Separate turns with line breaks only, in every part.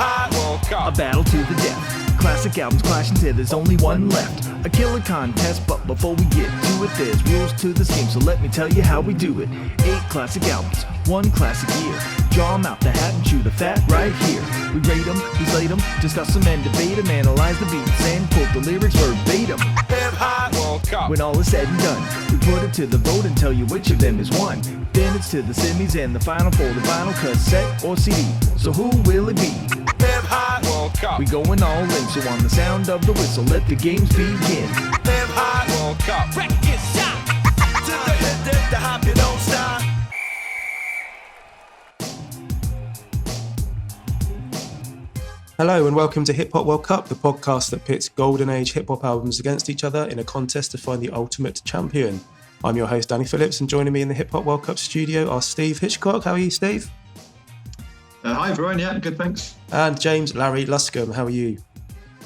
A battle to the death. Classic albums clashing till there's only one left. A killer contest, but before we get to it, there's rules to this game, so let me tell you how we do it. 8 classic albums, 1 classic year. Draw 'em out the hat and chew the fat right here. We rate 'em, we slate 'em, discuss 'em and debate 'em, analyze the beats and quote the lyrics verbatim. When all is said and done, we put it to the vote and tell you which of them is one. Then it's to the semis and the final for the vinyl cassette or CD. So who will it be? We going all in, so on the sound of the whistle, let the games begin. Record shot. To the hit, the hop, you don't stop.
Hello and welcome to Hip Hop World Cup, the podcast that pits golden age hip hop albums against each other in a contest to find the ultimate champion. I'm your host Danny Phillips, and joining me in the Hip Hop World Cup studio are Steve Hitchcock. How are you, Steve?
Hi everyone, yeah, good, thanks.
And James Larry Luscombe. How are you?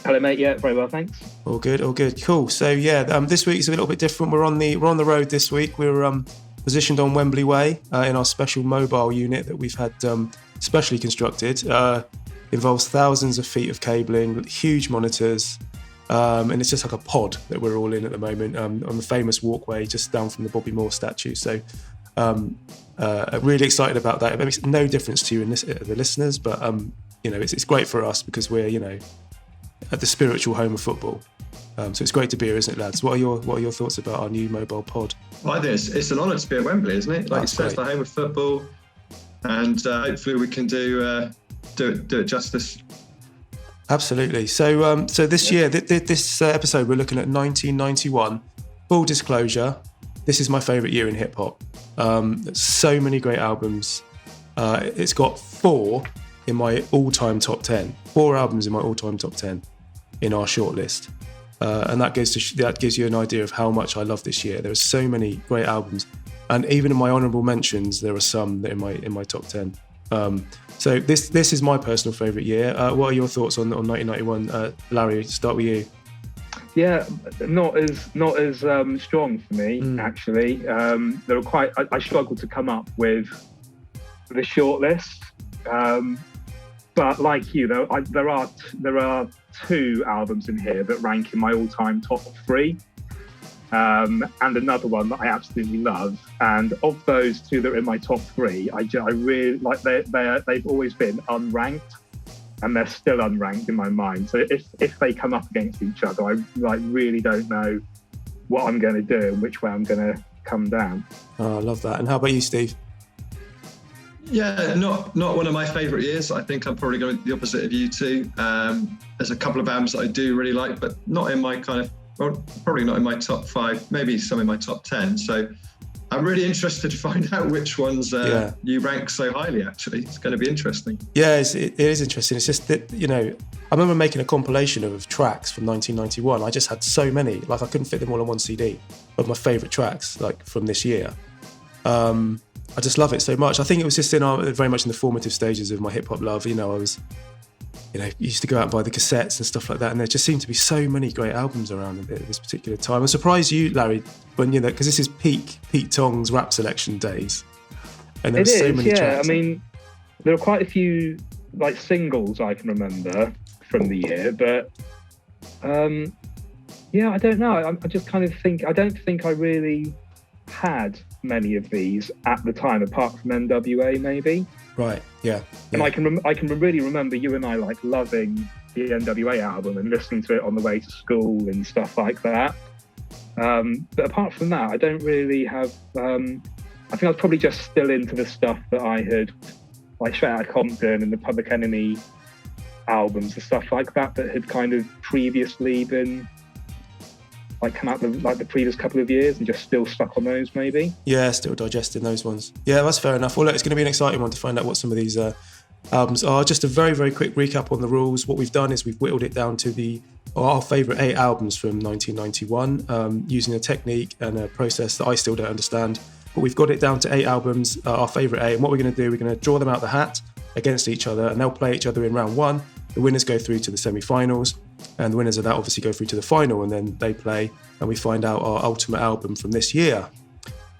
Hello mate, yeah, very well, thanks.
All good, cool. So yeah, this week is a little bit different. We're on the road this week. We're positioned on Wembley Way in our special mobile unit that we've had specially constructed. Involves thousands of feet of cabling, huge monitors, and it's just like a pod that we're all in at the moment on the famous walkway just down from the Bobby Moore statue. So really excited about that. It makes no difference to you and the listeners, but it's great for us because we're at the spiritual home of football. So it's great to be here, isn't it, lads? What are your thoughts about our new mobile pod?
Well, I think it's an honour to be at Wembley, isn't it? Like you said, it's the home of football, and hopefully we can do it justice.
Absolutely. So this year, this episode, we're looking at 1991. Full disclosure, this is my favourite year in hip hop. So many great albums. It's got 4 in my all-time top 10. 4 albums in my all-time top 10 in our shortlist, and that gives you an idea of how much I love this year. There are so many great albums, and even in my honourable mentions, there are some that in my top 10. So this is my personal favourite year. What are your thoughts on 1991? Larry, start with you.
Yeah, not as strong for me actually. There are I struggled to come up with the shortlist, but like you, there are 2 albums in here that rank in my all-time top 3. And another one that I absolutely love. And of those 2 that are in my top 3, I really like. They've always been unranked, and they're still unranked in my mind. So if they come up against each other, I really don't know what I'm going to do and which way I'm going to come down.
Oh, I love that. And how about you, Steve?
Yeah, not one of my favourite years. I think I'm probably going the opposite of you two. There's a couple of albums that I do really like, but not in my probably not in my top 5, maybe some in my top 10. So I'm really interested to find out which ones you rank so highly, actually. It's going to be interesting.
Yeah, it is interesting. It's just that, I remember making a compilation of tracks from 1991. I just had so many, I couldn't fit them all on one CD, of my favourite tracks, from this year. I just love it so much. I think it was just very much in the formative stages of my hip-hop love. I was... used to go out and buy the cassettes and stuff like that, and there just seemed to be so many great albums around at this particular time. I'm surprised you, Larry, when because this is Pete Tong's rap selection days, and there were so many tracks. I
mean, there are quite a few singles I can remember from the year, but I don't know. I just kind of think I don't think I really had many of these at the time, apart from NWA, maybe.
Right. Yeah.
And I can really remember you and I loving the NWA album and listening to it on the way to school and stuff like that. But apart from that, I don't really have. I think I was probably just still into the stuff that I had, Straight Outta Compton and the Public Enemy albums and stuff like that had kind of previously been come out the previous couple of years, and just still stuck on those maybe.
Yeah, still digesting those ones. Yeah, that's fair enough. Well, look, it's going to be an exciting one to find out what some of these albums are. Just a very, very quick recap on the rules. What we've done is we've whittled it down to our favourite 8 albums from 1991 using a technique and a process that I still don't understand. But we've got it down to 8 albums, our favourite 8. And what we're going to do, we're going to draw them out the hat against each other, and they'll play each other in round 1. The winners go through to the semi-finals, and the winners of that obviously go through to the final, and then they play, and we find out our ultimate album from this year.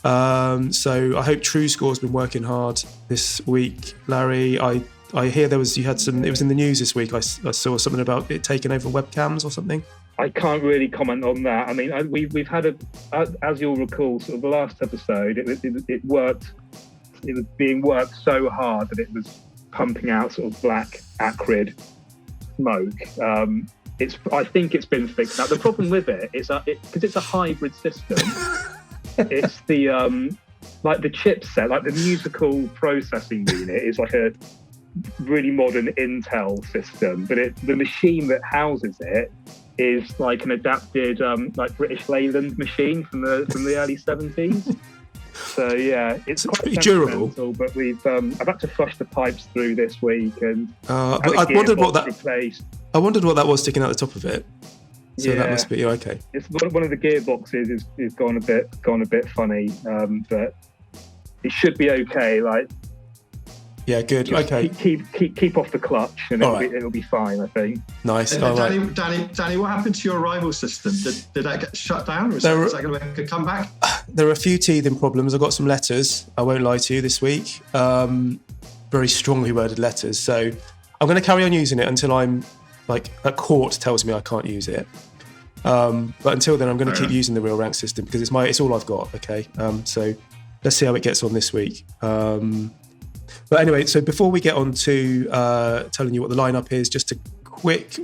So I hope Tru-Skore's been working hard this week. Larry, I I hear it was in the news this week. I saw something about it taking over webcams or something.
I can't really comment on that. I mean, we've had as you'll recall, sort of the last episode, it worked. It was being worked so hard that it was pumping out sort of black, acrid smoke. I think it's been fixed now. The problem with it is because it's a hybrid system. It's the like the chipset, like the musical processing unit is like a really modern Intel system, but the machine that houses it is like an adapted like British Leyland machine from the early 70s. So yeah, it's quite
pretty durable.
But I've had to flush the pipes through this week, and
but I wondered what that
replaced.
I wondered what that was sticking out the top of it. So
yeah,
that must be okay.
It's one of the gearboxes is gone a bit funny, but it should be okay. Like,
yeah, good. Okay,
keep off the clutch, and it'll be fine. I think.
Nice.
Danny, what happened to your rival system? Did that get shut down, or is that going to make a comeback?
There are a few teething problems. I got some letters. I won't lie to you this week. Very strongly worded letters. So I'm going to carry on using it until I'm like a court tells me I can't use it. But until then, I'm going to keep using the real rank system because it's all I've got. Okay. So let's see how it gets on this week. But anyway, so before we get on to telling you what the lineup is, just a quick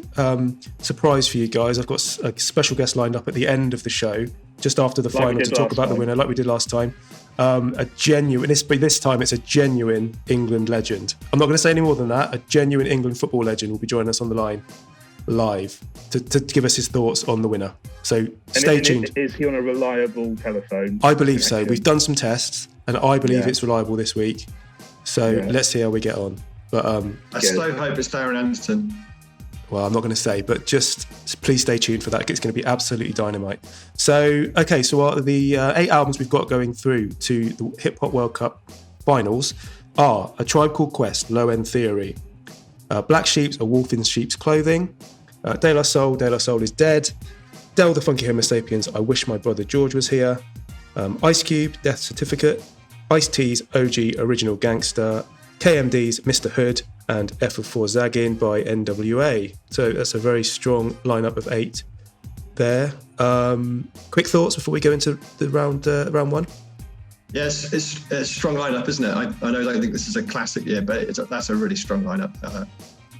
surprise for you guys. I've got a special guest lined up at the end of the show, just after the final, to talk about the winner, like we did last time. This time it's a genuine England legend. I'm not going to say any more than that. A genuine England football legend will be joining us on the line live to give us his thoughts on the winner. So stay tuned. Is he on a reliable telephone? I believe so. We've done some tests, and I believe it's reliable this week. So let's see how we get on. But
I still hope it's Darren Anderton.
Well, I'm not going to say, but just please stay tuned for that. It's going to be absolutely dynamite. So, okay, so the 8 albums we've got going through to the Hip Hop World Cup finals are A Tribe Called Quest, Low End Theory, Black Sheep's A Wolf in Sheep's Clothing, De La Soul is Dead, Del the Funkee Homosapiens, I Wish My Brother George Was Here, Ice Cube, Death Certificate, Ice-T's OG Original Gangster, KMD's Mr. Hood, and F of 4 Zaggin by NWA. So that's a very strong lineup of 8 there. Quick thoughts before we go into the round one?
Yes, it's a strong lineup, isn't it? I know I don't think this is a classic year, but that's a really strong lineup.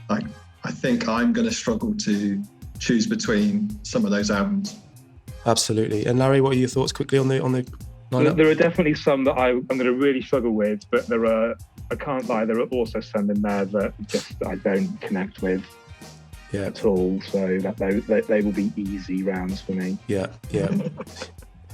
I think I'm going to struggle to choose between some of those albums.
Absolutely. And Larry, what are your thoughts quickly on the lineup? There
are definitely some that I'm going to really struggle with, but I can't lie, there are also some in there that just I don't connect with at all. So that they will be easy rounds for me. Yeah.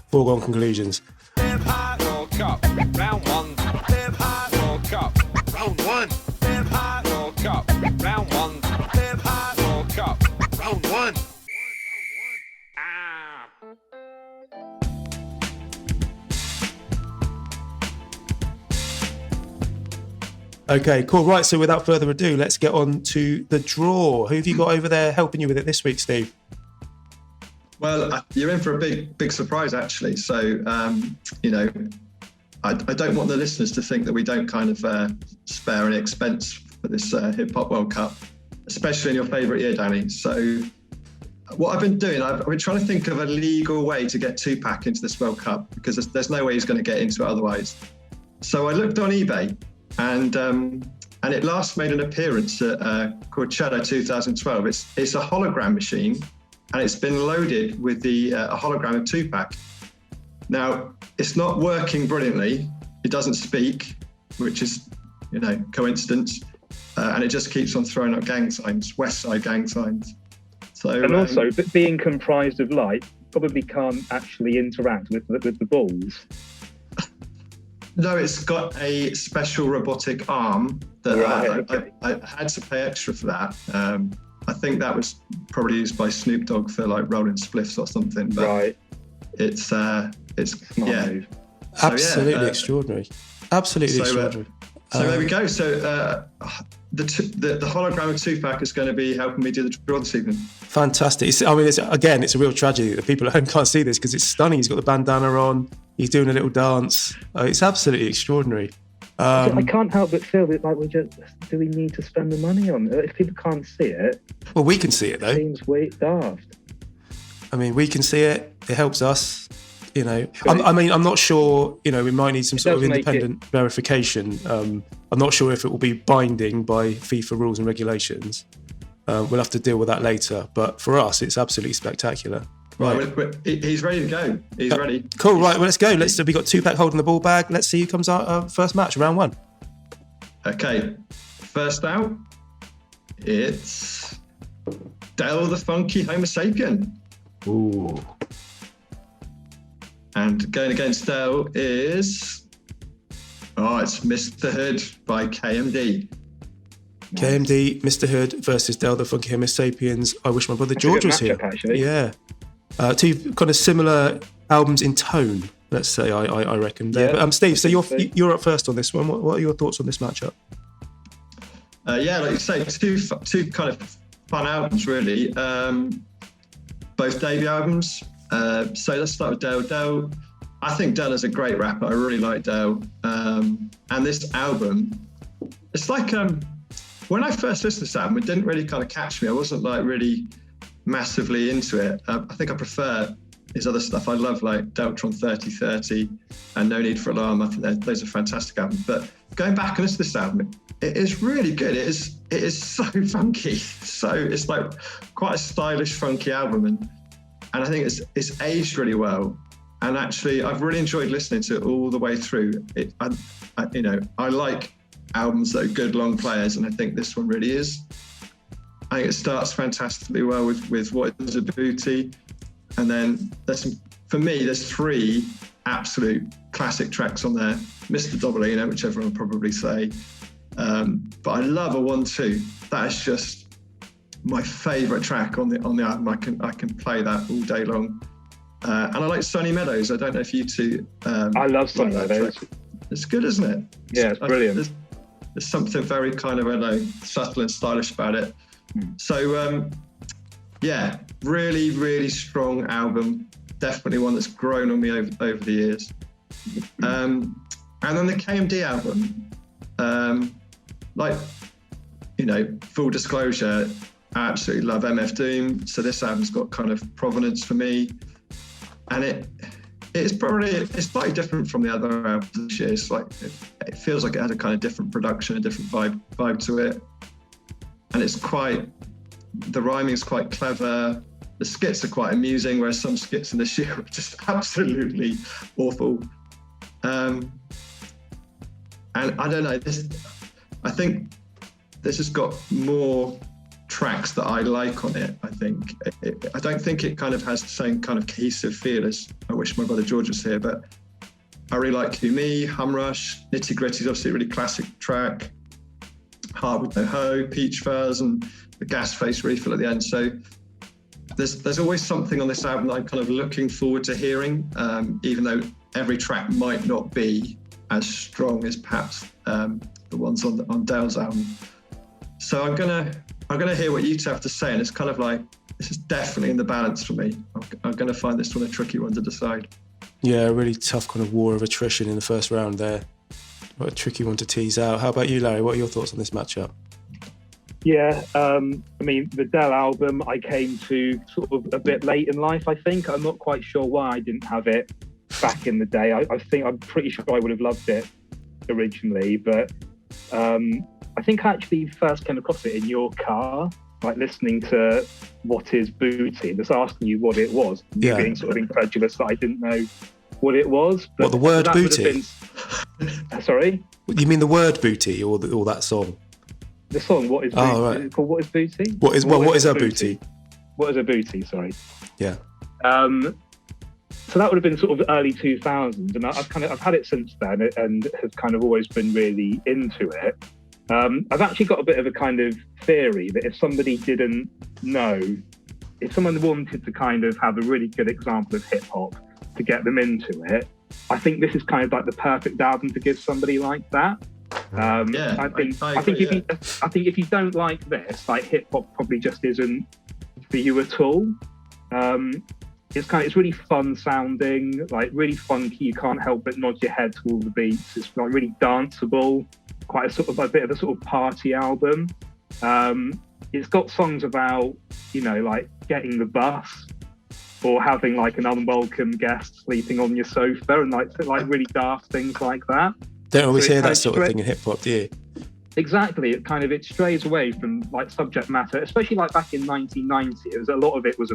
Foregone conclusions.
Hip Hop World Cup, round 1. Hip Hop World Cup, round 1. Hip Hop World Cup, round 1. Hip Hop World Cup, round 1.
Okay, cool. Right, so without further ado, let's get on to the draw. Who have you got over there helping you with it this week, Steve?
Well, you're in for a big surprise, actually. So, I don't want the listeners to think that we don't kind of spare any expense for this Hip Hop World Cup, especially in your favourite year, Danny. So what I've been doing, I've been trying to think of a legal way to get Tupac into this World Cup, because there's no way he's going to get into it otherwise. So I looked on eBay, and it last made an appearance at Coachella 2012. It's a hologram machine, and it's been loaded with a hologram of Tupac. Now, it's not working brilliantly. It doesn't speak, which is, coincidence. And it just keeps on throwing up gang signs, West Side gang signs. So,
and also, being comprised of light, probably can't actually interact with the balls.
No, it's got a special robotic arm that I had to pay extra for that. I think that was probably used by Snoop Dogg for like rolling spliffs or something. But it's
move.
Absolutely extraordinary. Absolutely extraordinary.
So there we go. So the hologram of Tupac is going to be helping me do the draw this evening. Fantastic.
It's a real tragedy that people at home can't see this, because it's stunning. He's got the bandana on. He's doing a little dance. It's absolutely extraordinary.
I can't help but feel that like do we need to spend the money on it? If people can't see it,
well, we can see it though.
It seems daft.
I mean, we can see it. It helps us. You know, I'm not sure. You know, we might need some sort of independent verification. I'm not sure if it will be binding by FIFA rules and regulations. We'll have to deal with that later. But for us, it's absolutely spectacular.
Right, he's ready to go. He's ready.
Cool. Right, well, let's go. We got Tupac holding the ball bag. Let's see who comes out first match, round 1.
Okay, first out, it's Del the Funkee Homosapien.
Ooh.
And going against Del it's Mr. Hood by KMD.
KMD, Mr. Hood versus Del the Funkee Homosapiens. I wish my brother George was here.
Actually.
Yeah. Two kind of similar albums in tone, let's say, I reckon. There.
Yeah,
but, Steve, so you're up first on this one. What are your thoughts on this matchup?
Yeah, like you say, two kind of fun albums, really. Both debut albums. So let's start with Del. Del, I think Del is a great rapper. I really like Del. And this album, it's like when I first listened to this album, it didn't really kind of catch me. I wasn't like really massively into it. I think I prefer his other stuff. I love like Deltron 3030 and No Need for Alarm. I think those are fantastic albums. But going back and listen to this album, it is really good. It is so funky. So it's like quite a stylish, funky album, and I think it's aged really well. And actually, I've really enjoyed listening to it all the way through. I like albums that are good long players, and I think this one really is. I think it starts fantastically well with What Is a Booty, and then there's 3 absolute classic tracks on there. Mr. Dobalino, which everyone will probably say, but I love a 1-2. That is just my favourite track on the album. I can play that all day long, and I like Sunny Meadows. I don't know if you two.
I love Sunny Meadows.
Track. It's good, isn't it?
Yeah, it's brilliant.
There's something very kind of, I don't know, subtle and stylish about it. So, yeah, really, really strong album. Definitely one that's grown on me over the years. And then the KMD album, full disclosure, I absolutely love MF Doom. So this album's got kind of provenance for me. And it's slightly different from the other albums this year. It's like, it feels like it had a kind of different production, a different vibe to it. And the rhyming's quite clever. The skits are quite amusing, whereas some skits in this year are just absolutely awful. And I don't know, I think this has got more tracks that I like on it, I think. I don't think it kind of has the same kind of cohesive feel as I Wish My Brother George Was Here, but I really like Who Me, Hum Rush, Nitty Gritty is obviously a really classic track. Heart With No Hoe, Peach Fuzz, and the Gas Face Refill at the end. So there's always something on this album that I'm kind of looking forward to hearing, even though every track might not be as strong as perhaps the ones on Del's album. So I'm gonna hear what you two have to say, and it's kind of like, this is definitely in the balance for me. I'm gonna find this one a tricky one to decide.
Yeah, a really tough kind of war of attrition in the first round there. What a tricky one to tease out. How about you, Larry? What are your thoughts on this matchup?
Yeah, the Del album I came to sort of a bit late in life, I think. I'm not quite sure why I didn't have it back in the day. I'm pretty sure I would have loved it originally, but I think I actually first came across it in your car, like listening to What Is Booty, just asking you what it was, being sort of incredulous that I didn't know what it was.
But the word booty?
Sorry?
You mean the word booty or that song?
The song, What Is Booty?
Oh, right.
Is it called What Is Booty?
What is a booty?
What is a booty, sorry.
Yeah.
So that would have been sort of early 2000s, and I've had it since then and have kind of always been really into it. I've actually got a bit of a kind of theory that if somebody didn't know, if someone wanted to kind of have a really good example of hip hop to get them into it, I think this is kind of like the perfect album to give somebody like that. I think if you don't like this, like hip hop probably just isn't for you at all. it's really fun sounding, like really funky. You can't help but nod your head to all the beats. It's like really danceable, quite a sort of a bit of a sort of party album. It's got songs about, you know, like getting the bus or having like an unwelcome guest sleeping on your sofa and like really daft things like that.
Don't always hear that sort of thing in hip hop, do you?
Exactly. It strays away from like subject matter, especially like back in 1990. A lot of it was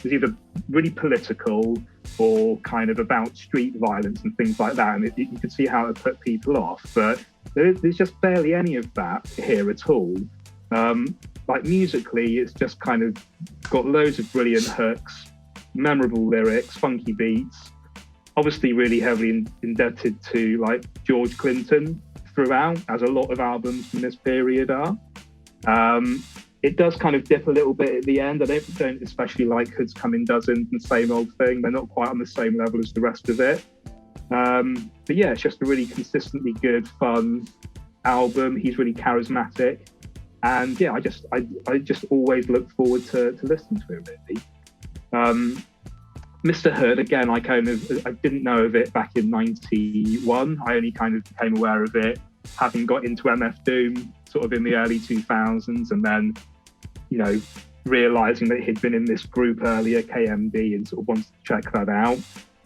either really political or kind of about street violence and things like that. And you could see how it put people off. But there's just barely any of that here at all. Like musically, it's just kind of got loads of brilliant hooks, memorable lyrics, funky beats. Obviously, really heavily indebted to like George Clinton throughout, as a lot of albums from this period are. It does kind of dip a little bit at the end. I don't especially like Hoods Coming Dozens and Same Old Thing. They're not quite on the same level as the rest of it. But yeah, it's just a really consistently good, fun album. He's really charismatic. And yeah, I just always look forward to listening to it, really. Mr. Hood, again, I didn't know of it back in 91. I only kind of became aware of it having got into MF Doom sort of in the early 2000s, and then, you know, realising that he'd been in this group earlier, KMD, and sort of wanted to check that out.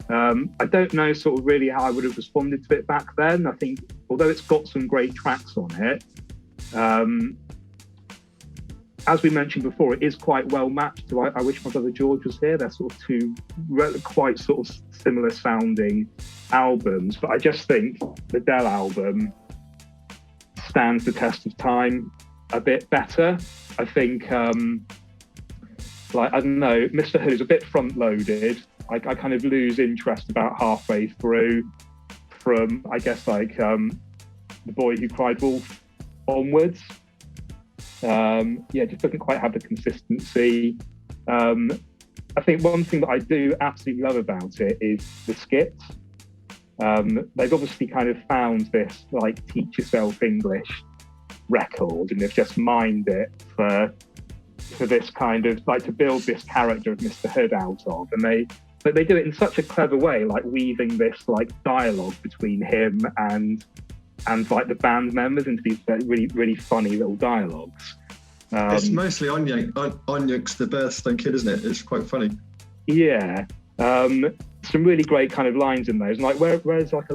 I don't know sort of really how I would have responded to it back then. I think, although it's got some great tracks on it, as we mentioned before, it is quite well matched to I Wish My Brother George Was Here. They're sort of two quite sort of similar sounding albums, but I just think the Dell album stands the test of time a bit better. I think, like, I don't know, Mr. Hood is a bit front loaded. I kind of lose interest about halfway through from, I guess, like The Boy Who Cried Wolf onwards. Just doesn't quite have the consistency. I think one thing that I do absolutely love about it is the skits. They've obviously kind of found this like teach yourself English record, and they've just mined it for this kind of like to build this character of Mr. Hood out of, and they do it in such a clever way, like weaving this like dialogue between him and like the band members into these really, really funny little dialogues.
It's mostly Onyx, the Birthstone Kid, isn't it? It's quite funny.
Yeah. Some really great kind of lines in those. And like whereas like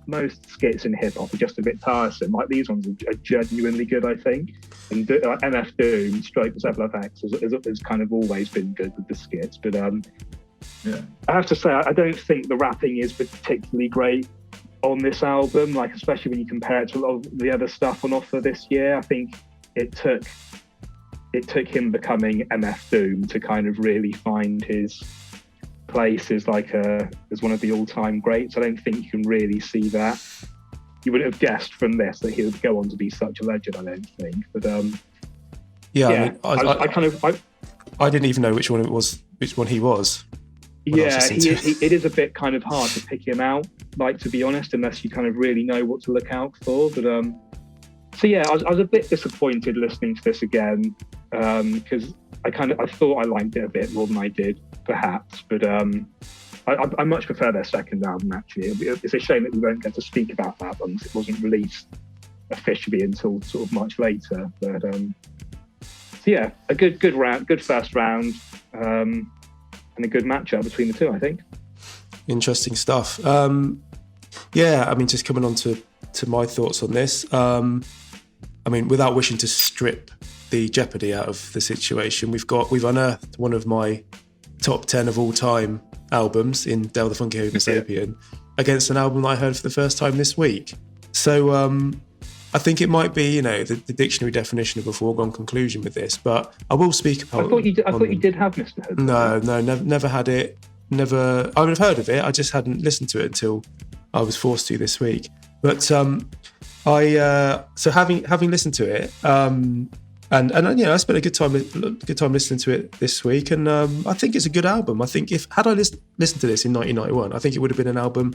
most skits in hip hop are just a bit tiresome, like these ones are genuinely good, I think. And MF Doom, Stroke FLFX has kind of always been good with the skits. But
yeah,
I have to say, I don't think the rapping is particularly great on this album, like especially when you compare it to a lot of the other stuff on offer this year. I think it took him becoming MF Doom to kind of really find his place as one of the all-time greats. I don't think you can really see that. You would have guessed from this that he would go on to be such a legend, I don't think. But
yeah, I mean, I didn't even know which one he was.
Yeah, it is a bit kind of hard to pick him out, like, to be honest, unless you kind of really know what to look out for. But so yeah, I was a bit disappointed listening to this again, because I thought I liked it a bit more than I did, perhaps. But I much prefer their second album, actually. It's a shame that we won't get to speak about that one, because it wasn't released officially until sort of much later. But so yeah, a good first round. And a good matchup between the two, I think.
Interesting stuff. Yeah, I mean, just coming on to my thoughts on this. I mean, without wishing to strip the Jeopardy out of the situation, we've unearthed one of my top 10 of all time albums in Del the Funkee Homosapien against an album that I heard for the first time this week. So I think it might be, the dictionary definition of a foregone conclusion with this, but I will speak about.
I thought you did have Mr. Hood.
No, never had it. Never. I would have heard of it. I just hadn't listened to it until I was forced to this week. But so having listened to it, and I spent a good time listening to it this week, and I think it's a good album. I think had I listened to this in 1991, I think it would have been an album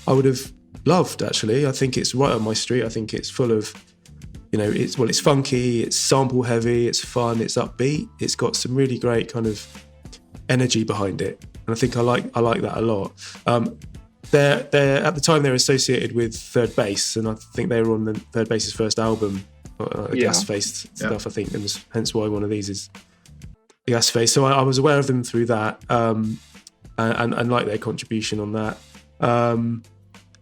I would have loved, actually. I think it's right on my street. I think it's full of, it's funky, it's sample heavy, it's fun, it's upbeat, it's got some really great kind of energy behind it. and I think I like that a lot. They're at the time they're associated with Third Bass, and I think they were on the Third Bass's first album, gas-faced stuff. I think, and hence why one of these is gas-faced. So I was aware of them through that, and like their contribution on that.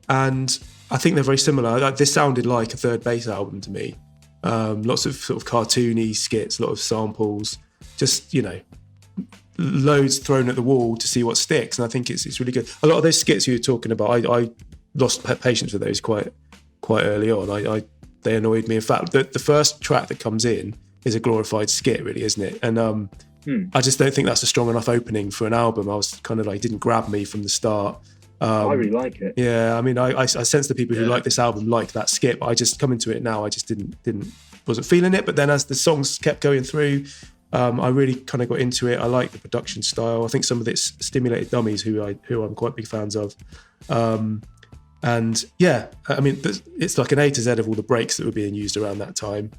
And I think they're very similar. This sounded like a Third Bass album to me. Lots of sort of cartoony skits, a lot of samples, just, you know, loads thrown at the wall to see what sticks. And I think it's really good. A lot of those skits you were talking about, I lost patience with those quite early on. They annoyed me. In fact, the first track that comes in is a glorified skit, really, isn't it? And I just don't think that's a strong enough opening for an album. I was kind of like, it didn't grab me from the start.
I really like it.
Yeah, I mean, I sense the people who like this album like that skit, but I just come into it now, I just wasn't feeling it. But then as the songs kept going through, I really kind of got into it. I like the production style. I think some of it's Stimulated Dummies, who I'm quite big fans of. And yeah, I mean, it's like an A to Z of all the breaks that were being used around that time.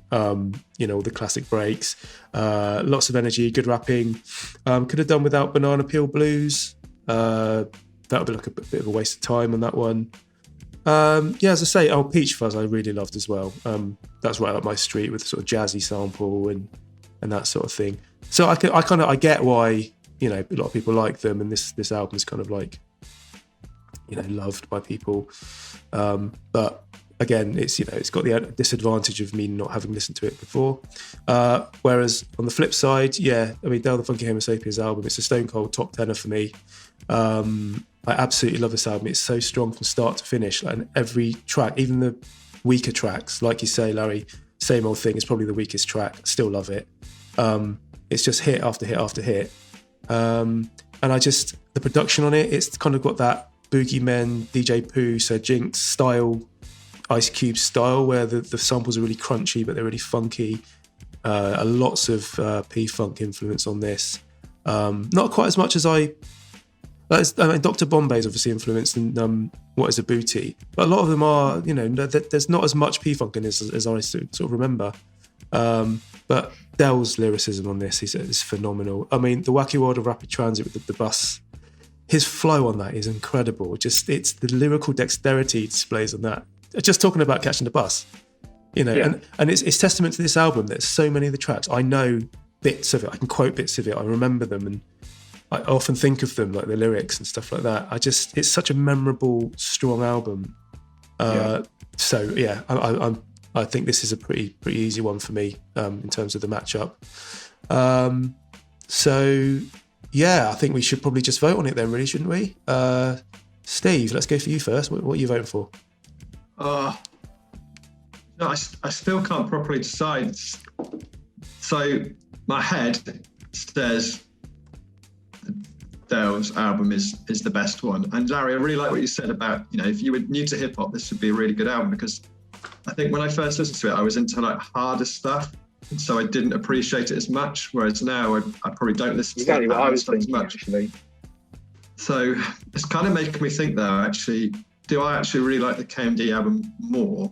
You know, all the classic breaks, lots of energy, good rapping. Could have done without Banana Peel Blues. That would be like a bit of a waste of time on that one. Yeah, as I say, Peach Fuzz I really loved as well. That's right up my street with the sort of jazzy sample and that sort of thing. So I get why, you know, a lot of people like them, and this album is kind of like, you know, loved by people. But again, it's, you know, it's got the disadvantage of me not having listened to it before. Whereas on the flip side, yeah, I mean, Del the Funkee Homosapien album, it's a stone cold top tenner for me. I absolutely love this album. It's so strong from start to finish, and every track, even the weaker tracks, like you say, Larry, Same Old Thing is probably the weakest track. Still love it. It's just hit after hit after hit. And the production on it, it's kind of got that Boogeymen, DJ Pooh, Sir Jinx style, Ice Cube style, where the samples are really crunchy, but they're really funky. Lots of P-Funk influence on this. Not quite as much as I mean, Dr. Bombay's obviously influenced in What Is a Booty, but a lot of them are, you know, there's not as much P-Funk in this as I sort of remember. But Del's lyricism on this is phenomenal. I mean, the Wacky World of Rapid Transit with the bus, his flow on that is incredible. It's the lyrical dexterity he displays on that. Just talking about catching the bus, you know, and it's testament to this album that so many of the tracks, I know bits of it, I can quote bits of it, I remember them, and I often think of them, like the lyrics and stuff like that. It's such a memorable, strong album. So yeah, I think this is a pretty easy one for me in terms of the matchup. So yeah, I think we should probably just vote on it then, really, shouldn't we? Steve, let's go for you first. What are you voting for?
No, I still can't properly decide. So my head says Del's album is the best one. And Larry, I really like what you said about, you know, if you were new to hip hop, this would be a really good album, because I think when I first listened to it, I was into like harder stuff, and so I didn't appreciate it as much. Whereas now I probably don't listen to
what I was
stuff as
thinking,
much.
actually.
So it's kind of making me think, though, actually, do I actually really like the KMD album more?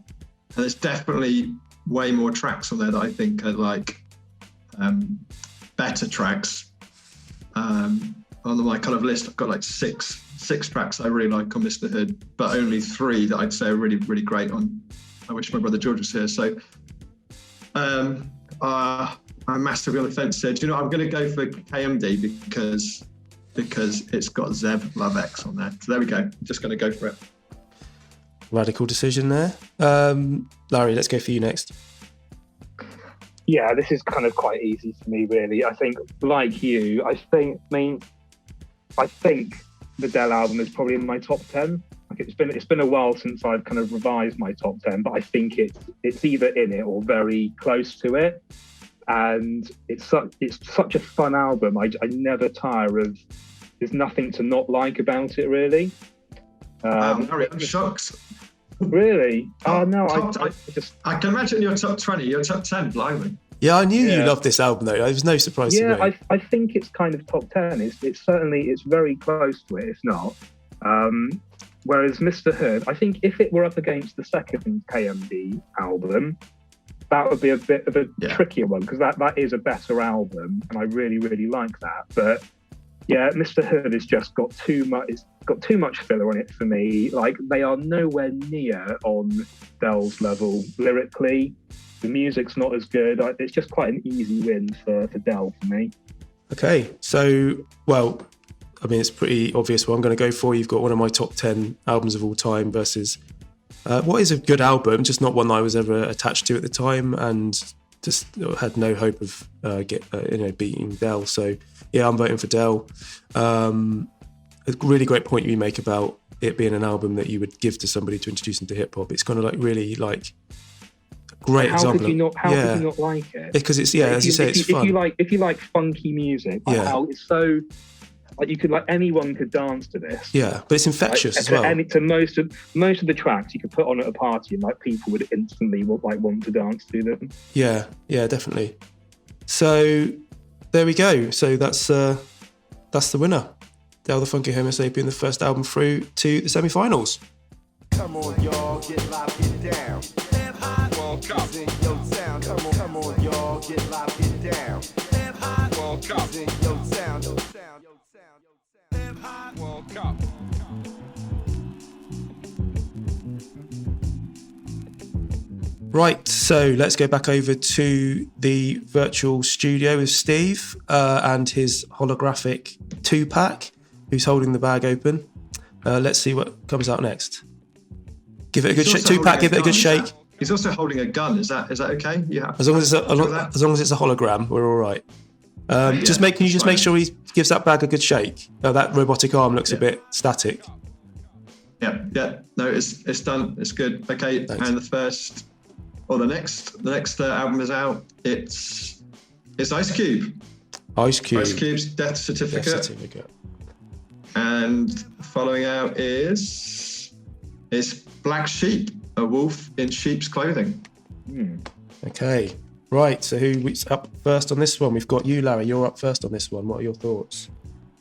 And there's definitely way more tracks on there that I think are like better tracks. On my kind of list, I've got like six tracks I really like on Mr. Hood, but only 3 that I'd say are really, really great on I Wish My Brother George Was Here. So I'm massively on the fence here. Do you know, I'm going to go for KMD because it's got Zeb Love X on there. So there we go. I'm just going to go for it.
Radical decision there. Larry, let's go for you next.
Yeah, this is kind of quite easy for me, really. I think, like you, I think the Del album is probably in my top 10. Like it's been a while since I've kind of revised my top 10, but I think it's either in it or very close to it. And it's such a fun album. I never tire of. There's nothing to not like about it, really.
Harry, I'm shocked.
Really? Oh no,
I can imagine your top 20, your top 10, blimey.
Yeah, I knew you loved this album though. It was no surprise to me.
Yeah, I think it's kind of top 10. It's certainly very close to it, if not. Whereas Mr. Hood, I think if it were up against the second KMD album, that would be a bit of a trickier one, because that is a better album, and I really, really like that. But Yeah, Mr. Hood has just got too much. It's got too much filler on it for me. Like, they are nowhere near on Dell's level lyrically. The music's not as good. It's just quite an easy win for Dell for me.
Okay, so, well, I mean, it's pretty obvious what I'm going to go for. You've got one of my top 10 albums of all time versus what is a good album, just not one that I was ever attached to at the time, and just had no hope of beating Dell. So, yeah, I'm voting for Dell. A really great point you make about it being an album that you would give to somebody to introduce them to hip hop. It's kind of like really like great example.
How could you not like it?
Because it's as you say, it's fun.
If you like funky music, how it's so like you could anyone could dance to this.
Yeah, but it's infectious as well.
And to most of the tracks you could put on at a party and people would instantly want to dance to them.
Yeah, definitely. So there we go. So that's the winner. Del the Funkee Homosapien, the first album through to the semi-finals.
Come on, y'all, get live, get down.
Hip hop World Cup.
In your town. Come on, y'all, get live, get down.
Hip hop World Cup.
In your town.
Hip hop World Cup.
Right, so let's go back over to the virtual studio with Steve and his holographic 2-pack, who's holding the bag open. Let's see what comes out next. Give it a good shake. 2-pack, give it a good shake.
He's also holding a gun. Is that okay? Yeah.
As long as it's a hologram, we're all right. Can you just make sure he gives that bag a good shake? That robotic arm looks a bit static.
Yeah. No, it's done. It's good. Okay.
Thanks.
And the next album is out. It's Ice Cube.
Ice
Cube's Death Certificate. And following out is Black Sheep, a wolf in sheep's clothing.
Okay. Right, so who's up first on this one? We've got you, Larry. You're up first on this one. What are your thoughts?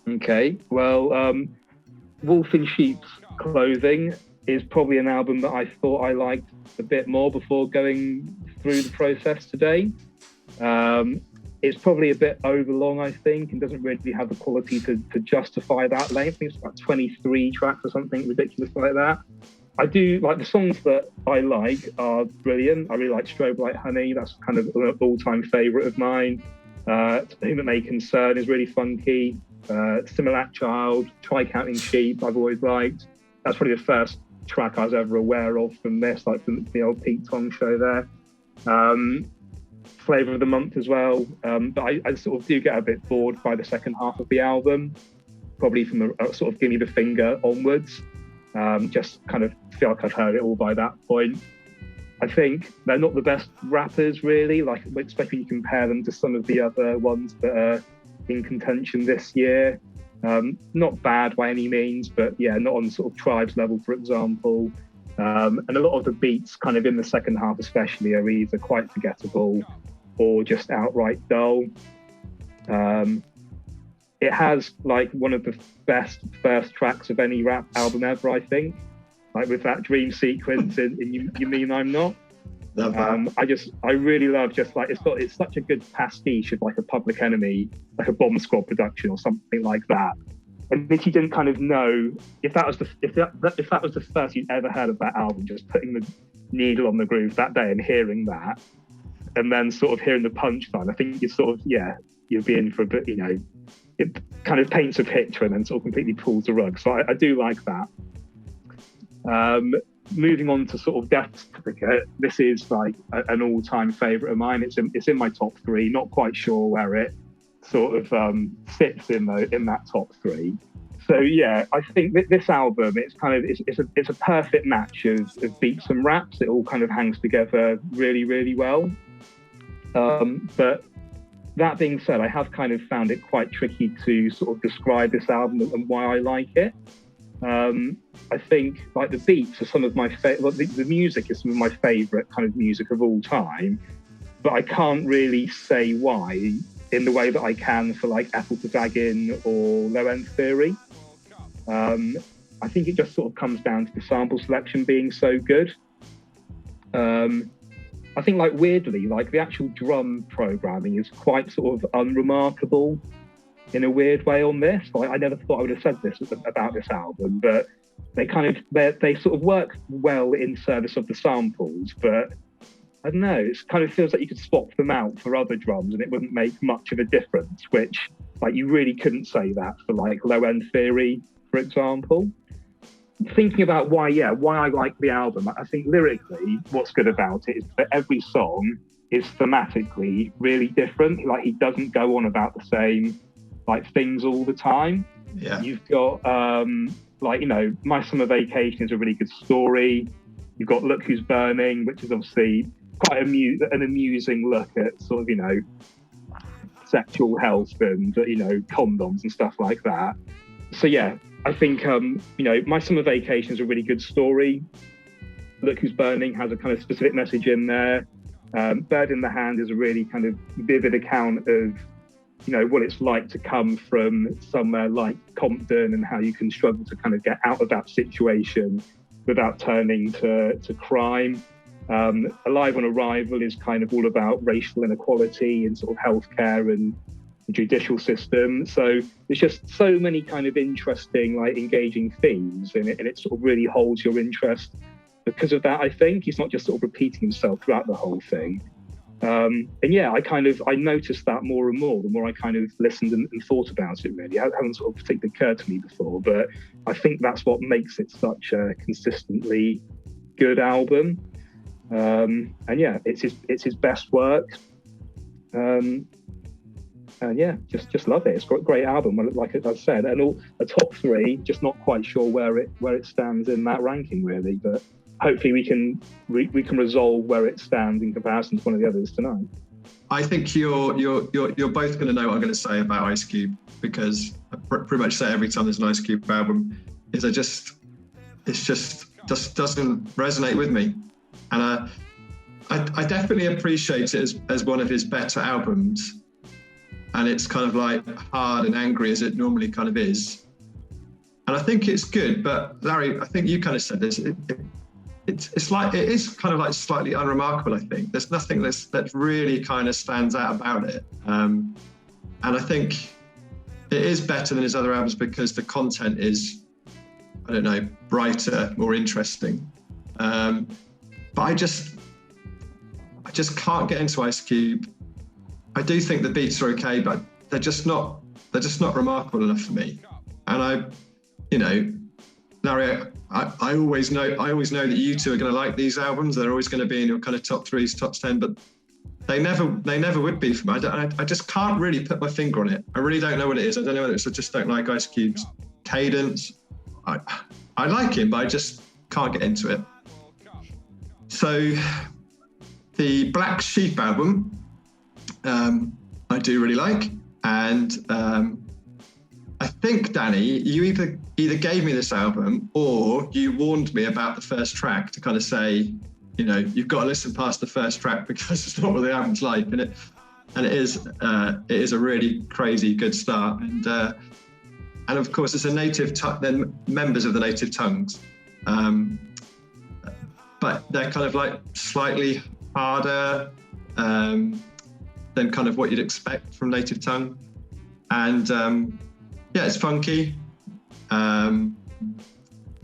Okay, well, Wolf in Sheep's Clothing is probably an album that I thought I liked a bit more before going through the process today. It's probably a bit overlong, I think, and doesn't really have the quality to justify that length. I think it's about 23 tracks or something ridiculous like that. I do like the songs that I like are brilliant. I really like Strobe Like Honey. That's kind of an all-time favourite of mine. To Whom It May Concern is really funky. Similac Child, Try Counting Sheep, I've always liked. That's probably the first track I was ever aware of from this, like from the old Pete Tong show there. Flavour of the Month as well. But I sort of do get a bit bored by the second half of the album, probably from a sort of Gimme the Finger onwards. Just kind of feel like I've heard it all by that point. I think they're not the best rappers, really, especially when you compare them to some of the other ones that are in contention this year. Not bad by any means, but yeah, not on sort of Tribe's level, for example. And a lot of the beats kind of in the second half especially are either quite forgettable or just outright dull. It has one of the best first tracks of any rap album ever, I think. With that dream sequence in You Mean I'm Not. I really love it's such a good pastiche of a Public Enemy, like a Bomb Squad production or something like that. And if you didn't kind of know if that was the first you'd ever heard of that album, just putting the needle on the groove that day and hearing that, and then sort of hearing the punchline, I think you'd be in for a bit, it kind of paints a picture and then sort of completely pulls the rug. So I do like that. Moving on to sort of Death Certificate, this is an all-time favourite of mine. It's in my top 3. Not quite sure where it sort of sits in that top 3. So yeah, I think this album it's a perfect match of beats and raps. It all kind of hangs together really, really well. But that being said, I have kind of found it quite tricky to sort of describe this album and why I like it. I think the beats are some of my the music is some of my favourite kind of music of all time, but I can't really say why in the way that I can for Apple to Wagon or Low End Theory. I think it just sort of comes down to the sample selection being so good. I think weirdly, the actual drum programming is quite sort of unremarkable. in a weird way on this. Like, I never thought I would have said this about this album, but they sort of work well in service of the samples, but I don't know, it kind of feels like you could swap them out for other drums and it wouldn't make much of a difference, which, like, you really couldn't say that for, like, Low End Theory, for example. Thinking about why I like the album, I think lyrically, what's good about it is that every song is thematically really different. Like, he doesn't go on about the same, like, things all the time.
Yeah.
You've got, like, you know, My Summer Vacation is a really good story. You've got Look Who's Burning, which is obviously quite an amusing look at sort of, you know, sexual health and, you know, condoms and stuff like that. So yeah, I think, you know, My Summer Vacation is a really good story. Look Who's Burning has a kind of specific message in there. Bird in the Hand is a really kind of vivid account of, you know, what it's like to come from somewhere like Compton and how you can struggle to kind of get out of that situation without turning to crime. Alive on Arrival is kind of all about racial inequality and sort of healthcare and the judicial system. So there's just so many kind of interesting, like, engaging themes in it, and it sort of really holds your interest because of that. I think he's not just sort of repeating himself throughout the whole thing. And yeah, I noticed that more and more the more I kind of listened and thought about it. Really, it hadn't sort of particularly occurred to me before, but I think that's what makes it such a consistently good album. And yeah, it's his best work. And yeah, just love it. It's got a great album, like I said, and all a top three. Just not quite sure where it stands in that ranking, really, but hopefully we can resolve where it stands in comparison to one of the others tonight.
I think you're both going to know what I'm going to say about Ice Cube, because I pretty much say every time there's an Ice Cube album, it just doesn't resonate with me, and I definitely appreciate it as one of his better albums, and it's kind of like hard and angry as it normally kind of is, and I think it's good. But Larry, I think you kind of said this. It's like, it is kind of like slightly unremarkable. I think there's nothing that really kind of stands out about it, and I think it is better than his other albums because the content is, I don't know, brighter, more interesting. But I just can't get into Ice Cube. I do think the beats are okay, but they're just not remarkable enough for me. And Larry, I always know that you two are going to like these albums. They're always going to be in your kind of top threes, top 10, but they never would be for me. I just can't really put my finger on it. I really don't know what it is. I don't know whether it's I just don't like Ice Cube's cadence. I like him, but I just can't get into it. So the Black Sheep album, I do really like, and I think, Danny, you either gave me this album or you warned me about the first track to kind of say, you know, you've got to listen past the first track because it's not what the album's like, and it is a really crazy good start, and of course it's a then members of the native tongues, but they're kind of like slightly harder than kind of what you'd expect from native tongue, and yeah, it's funky.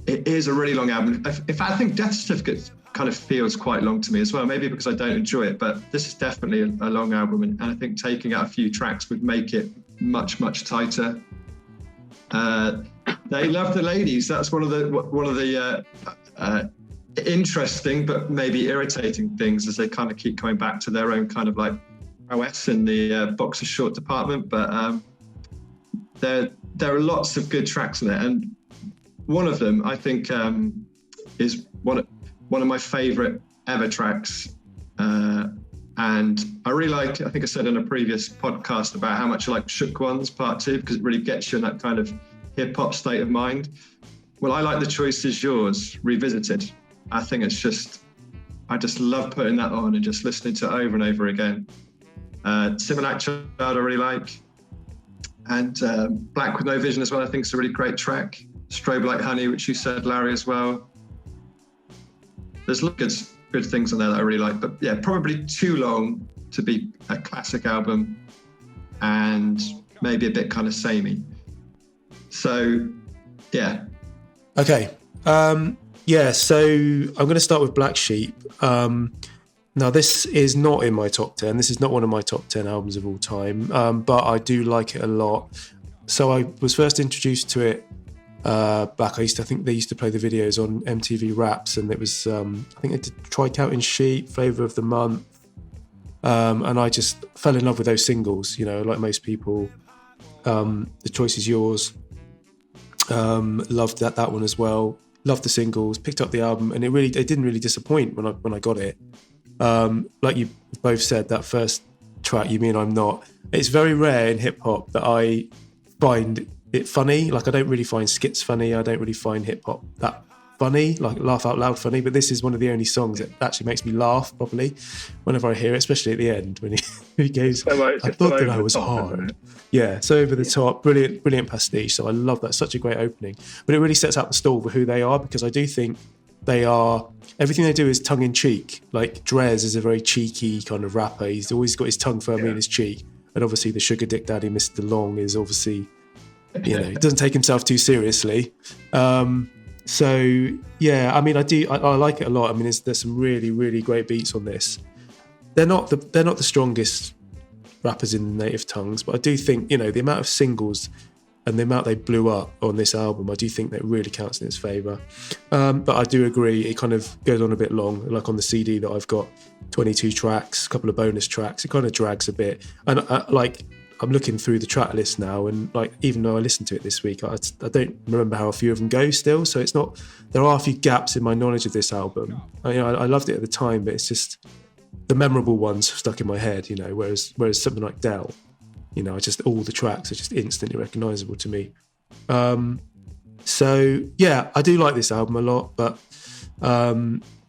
It is a really long album. In fact, I think Death Certificate kind of feels quite long to me as well, maybe because I don't enjoy it, but this is definitely a long album, and I think taking out a few tracks would make it much, much tighter. They Love the Ladies. That's one of the interesting but maybe irritating things, as they kind of keep coming back to their own kind of like prowess in the boxer short department, but there are lots of good tracks in it, and one of them I think is one of my favourite ever tracks, and I really like, I think I said in a previous podcast about how much I like Shook Ones Part 2 because it really gets you in that kind of hip-hop state of mind. Well, I like The Choice Is Yours Revisited. I think I just love putting that on and just listening to it over and over again. Similac Child I really like. And Black With No Vision as well, I think is a really great track. Strobe Like Honey, which you said, Larry, as well. There's good things on there that I really like, but yeah, probably too long to be a classic album. And maybe a bit kind of samey. So, yeah.
Okay. So I'm going to start with Black Sheep. Now, this is not in my top 10. This is not one of my top 10 albums of all time, but I do like it a lot. So I was first introduced to it back. I think they used to play the videos on MTV Raps, and it was, I think they did Try Counting Sheep, Flavour of the Month, and I just fell in love with those singles, like most people. The Choice Is Yours. Loved that one as well. Loved the singles, picked up the album, and it didn't really disappoint when I got it. Like you both said, that first track, You Mean I'm Not, it's very rare in hip hop that I find it funny. Like, I don't really find skits funny. I don't really find hip hop that funny, like laugh out loud funny. But this is one of the only songs that actually makes me laugh properly whenever I hear it, especially at the end when he goes, I thought that I was hard. Yeah, so over the top, brilliant pastiche. So I love that. Such a great opening. But it really sets out the stall for who they are, because I do think everything they do is tongue in cheek. Like, Drez is a very cheeky kind of rapper. He's always got his tongue firmly in his cheek. And obviously the sugar dick daddy, Mr. Long, is obviously, he doesn't take himself too seriously. So yeah, I mean, I like it a lot. I mean, there's some really great beats on this. They're not the strongest rappers in native tongues, but I do think, the amount of singles and the amount they blew up on this album, I do think that really counts in its favour. But I do agree, it kind of goes on a bit long. Like on the CD that I've got, 22 tracks, a couple of bonus tracks, it kind of drags a bit. And I'm looking through the track list now, and even though I listened to it this week, I don't remember how a few of them go still. So it's not, there are a few gaps in my knowledge of this album. I loved it at the time, but it's just the memorable ones stuck in my head, whereas something like Dell, all the tracks are just instantly recognisable to me. So yeah, I do like this album a lot, but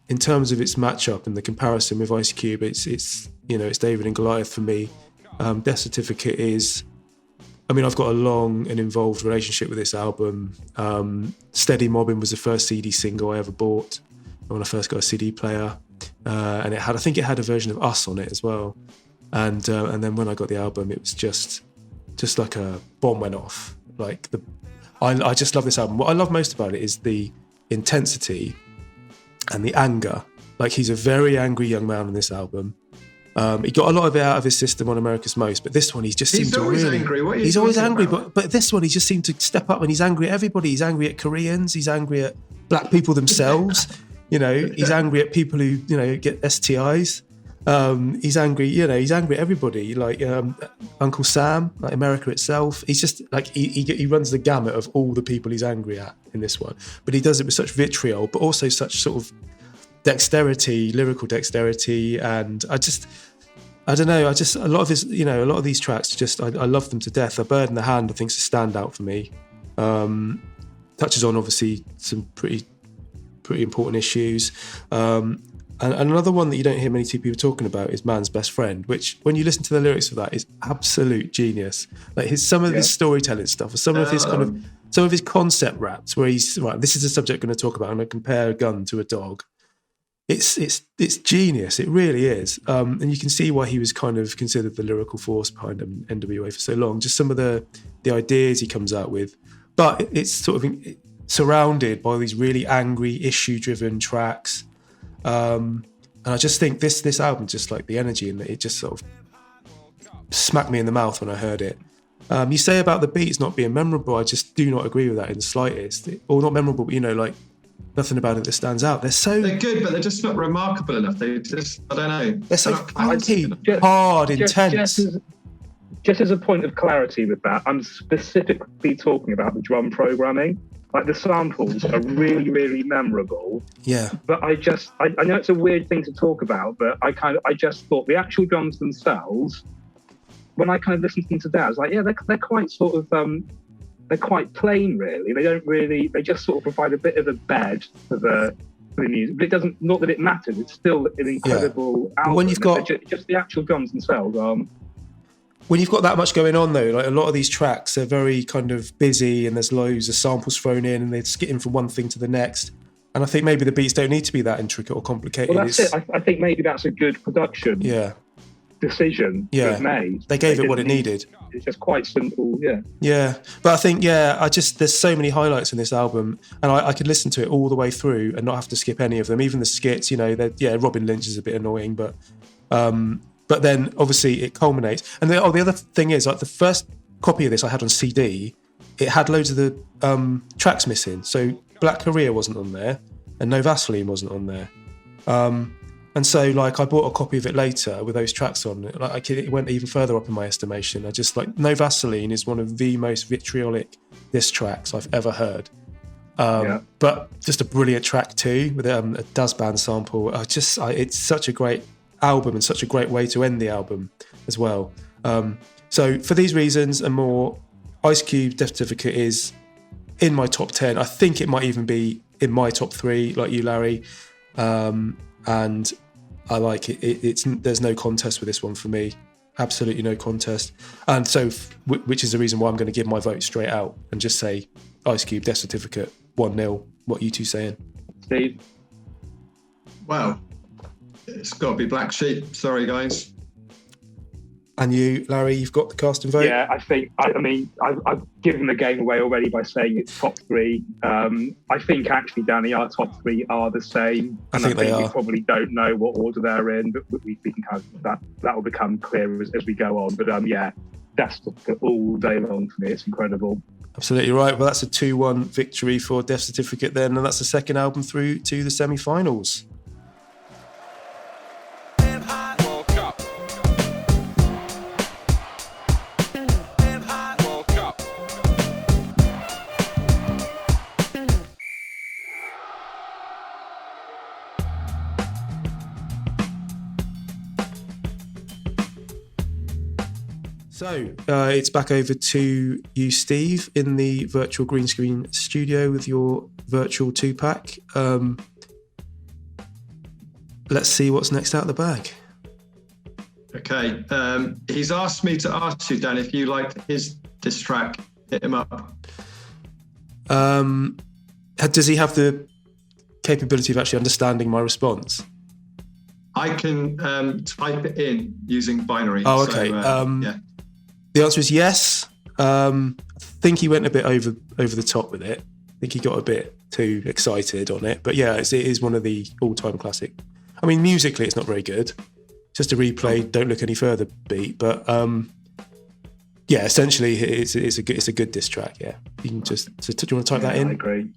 in terms of its matchup and the comparison with Ice Cube, it's David and Goliath for me. Death Certificate is, I've got a long and involved relationship with this album. Steady Mobbing was the first CD single I ever bought when I first got a CD player, and I think it had a version of Us on it as well. And then when I got the album, it was just like a bomb went off. I just love this album. What I love most about it is the intensity and the anger. Like, he's a very angry young man on this album. He got a lot of it out of his system on America's Most, but this one he's always angry. He's always angry, but this one he just seemed to step up, and he's angry at everybody. He's angry at Koreans. He's angry at black people themselves. He's angry at people who get STIs. He's angry. He's angry at everybody. Like Uncle Sam, like America itself. He's just like he runs the gamut of all the people he's angry at in this one. But he does it with such vitriol, but also such sort of dexterity, lyrical dexterity, and a lot of his, a lot of these tracks, I love them to death. A Bird in the Hand, I think, is a standout for me. Touches on obviously some pretty important issues. And another one that you don't hear many people talking about is Man's Best Friend, which, when you listen to the lyrics of that, is absolute genius. Like some of his storytelling stuff, or some of his concept raps, where he's right. This is a subject I'm going to talk about. I'm going to compare a gun to a dog. It's genius. It really is. And you can see why he was kind of considered the lyrical force behind NWA for so long. Just some of the ideas he comes out with, but it's sort of surrounded by these really angry, issue-driven tracks. And I just think this album, just like the energy in it, it just sort of smacked me in the mouth when I heard it. You say about the beats not being memorable, I just do not agree with that in the slightest. Or not memorable, but nothing about it that stands out. They're
good, but they're just not remarkable enough. I don't know.
They're so funky, hard, intense.
Just as a point of clarity with that, I'm specifically talking about the drum programming. Like, the samples are really, really memorable.
Yeah.
But I know it's a weird thing to talk about, but I just thought the actual drums themselves, when I kind of listened to them today, I was like, yeah, they're quite sort of, they're quite plain, really. They just sort of provide a bit of a bed for the music. But it doesn't, not that it matters, it's still an incredible album.
When you've got
just the actual drums themselves.
When you've got that much going on, though, like a lot of these tracks are very kind of busy, and there's loads of samples thrown in, and they're skitting from one thing to the next. And I think maybe the beats don't need to be that intricate or complicated.
Well, that's it. I think maybe that's a good production.
Yeah.
decision was made.
They gave it what it needed.
It's just quite simple, yeah.
Yeah, but I think, there's so many highlights in this album, and I could listen to it all the way through and not have to skip any of them. Even the skits, Robin Lynch is a bit annoying, but then obviously it culminates. And the other thing is, like, the first copy of this I had on CD, it had loads of the tracks missing. So Black Korea wasn't on there, and No Vaseline wasn't on there. And so, like, I bought a copy of it later with those tracks on. Like, it went even further up in my estimation. I just, like, No Vaseline is one of the most vitriolic diss tracks I've ever heard. But just a brilliant track too, with a Daz Band sample. It's such a great album and such a great way to end the album as well. So for these reasons and more, Ice Cube Death Certificate is in my top 10. I think it might even be in my top 3, like you, Larry. And I like it. There's no contest with this one for me. Absolutely no contest. And so, which is the reason why I'm going to give my vote straight out and just say Ice Cube Death Certificate 1-0. What are you two saying?
Steve?
Well, it's got to be Black Sheep. Sorry, guys.
And you, Larry, you've got the cast and vote?
Yeah, I think, I've given the game away already by saying it's top 3. I think actually, Danny, our top 3 are the same.
I think they are.
We probably don't know what order they're in, but we can have that will become clear as we go on. But that's all day long for me. It's incredible.
Absolutely right. Well, that's a 2-1 victory for Death Certificate then, and that's the second album through to the semi-finals. So it's back over to you, Steve, in the virtual green screen studio with your virtual 2-pack. Let's see what's next out of the bag.
Okay. He's asked me to ask you, Dan, if you like his diss track, hit him up.
Does he have the capability of actually understanding my response?
I can type it in using binary.
Oh, okay.
Yeah.
The answer is yes. I think he went a bit over the top with it. I think he got a bit too excited on it. But yeah, it is one of the all-time classic. I mean, musically, it's not very good. Just a replay, don't look any further beat. But yeah, essentially, it's a good diss track. Yeah, you can just. So, do you want to type that in?
I agree.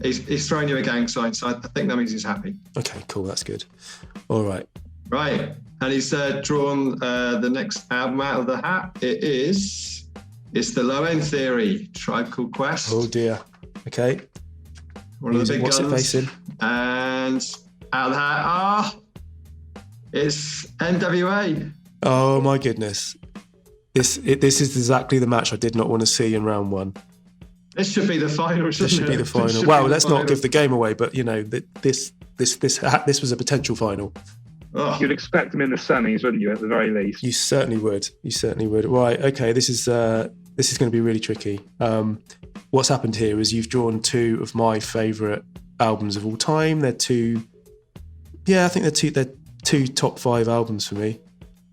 He's throwing you a gang sign, so I think that means he's happy.
Okay, cool. That's good. All right.
Right. And he's drawn the next album out of the hat. It's the Low End Theory, Tribe Called Quest.
Oh dear. Okay.
One of the big
What's
guns.
it facing?
And out of the hat, it's NWA.
Oh my goodness. This is exactly the match I did not want to see in round 1.
This should be the final.
This should be the final. Well, let's not give the game away, but this was a potential final.
Oh.
You'd expect them in the semis, wouldn't you, at the very least?
You certainly would. Right, okay, this is going to be really tricky. What's happened here is you've drawn 2 of my favourite albums of all time. They're 2 top 5 albums for me.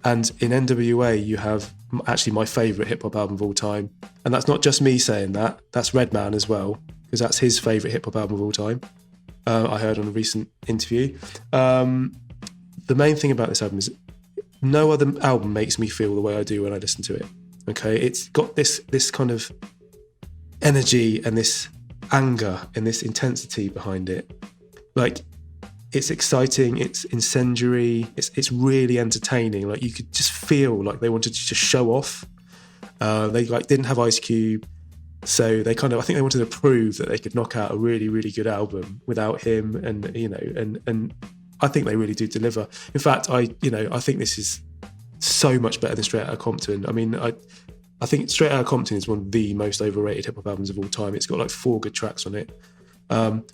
And in NWA, you have actually my favourite hip-hop album of all time. And that's not just me saying that. That's Redman as well, because that's his favourite hip-hop album of all time. I heard on a recent interview. The main thing about this album is no other album makes me feel the way I do when I listen to it. Okay, it's got this kind of energy and this anger and this intensity behind it. Like, it's exciting, it's incendiary, it's really entertaining. Like, you could just feel like they wanted to just show off. They didn't have Ice Cube, so I think they wanted to prove that they could knock out a really, really good album without him, and I think they really do deliver. In fact, I think this is so much better than Straight Outta Compton. I mean, I think Straight Outta Compton is one of the most overrated hip hop albums of all time. It's got like 4 good tracks on it.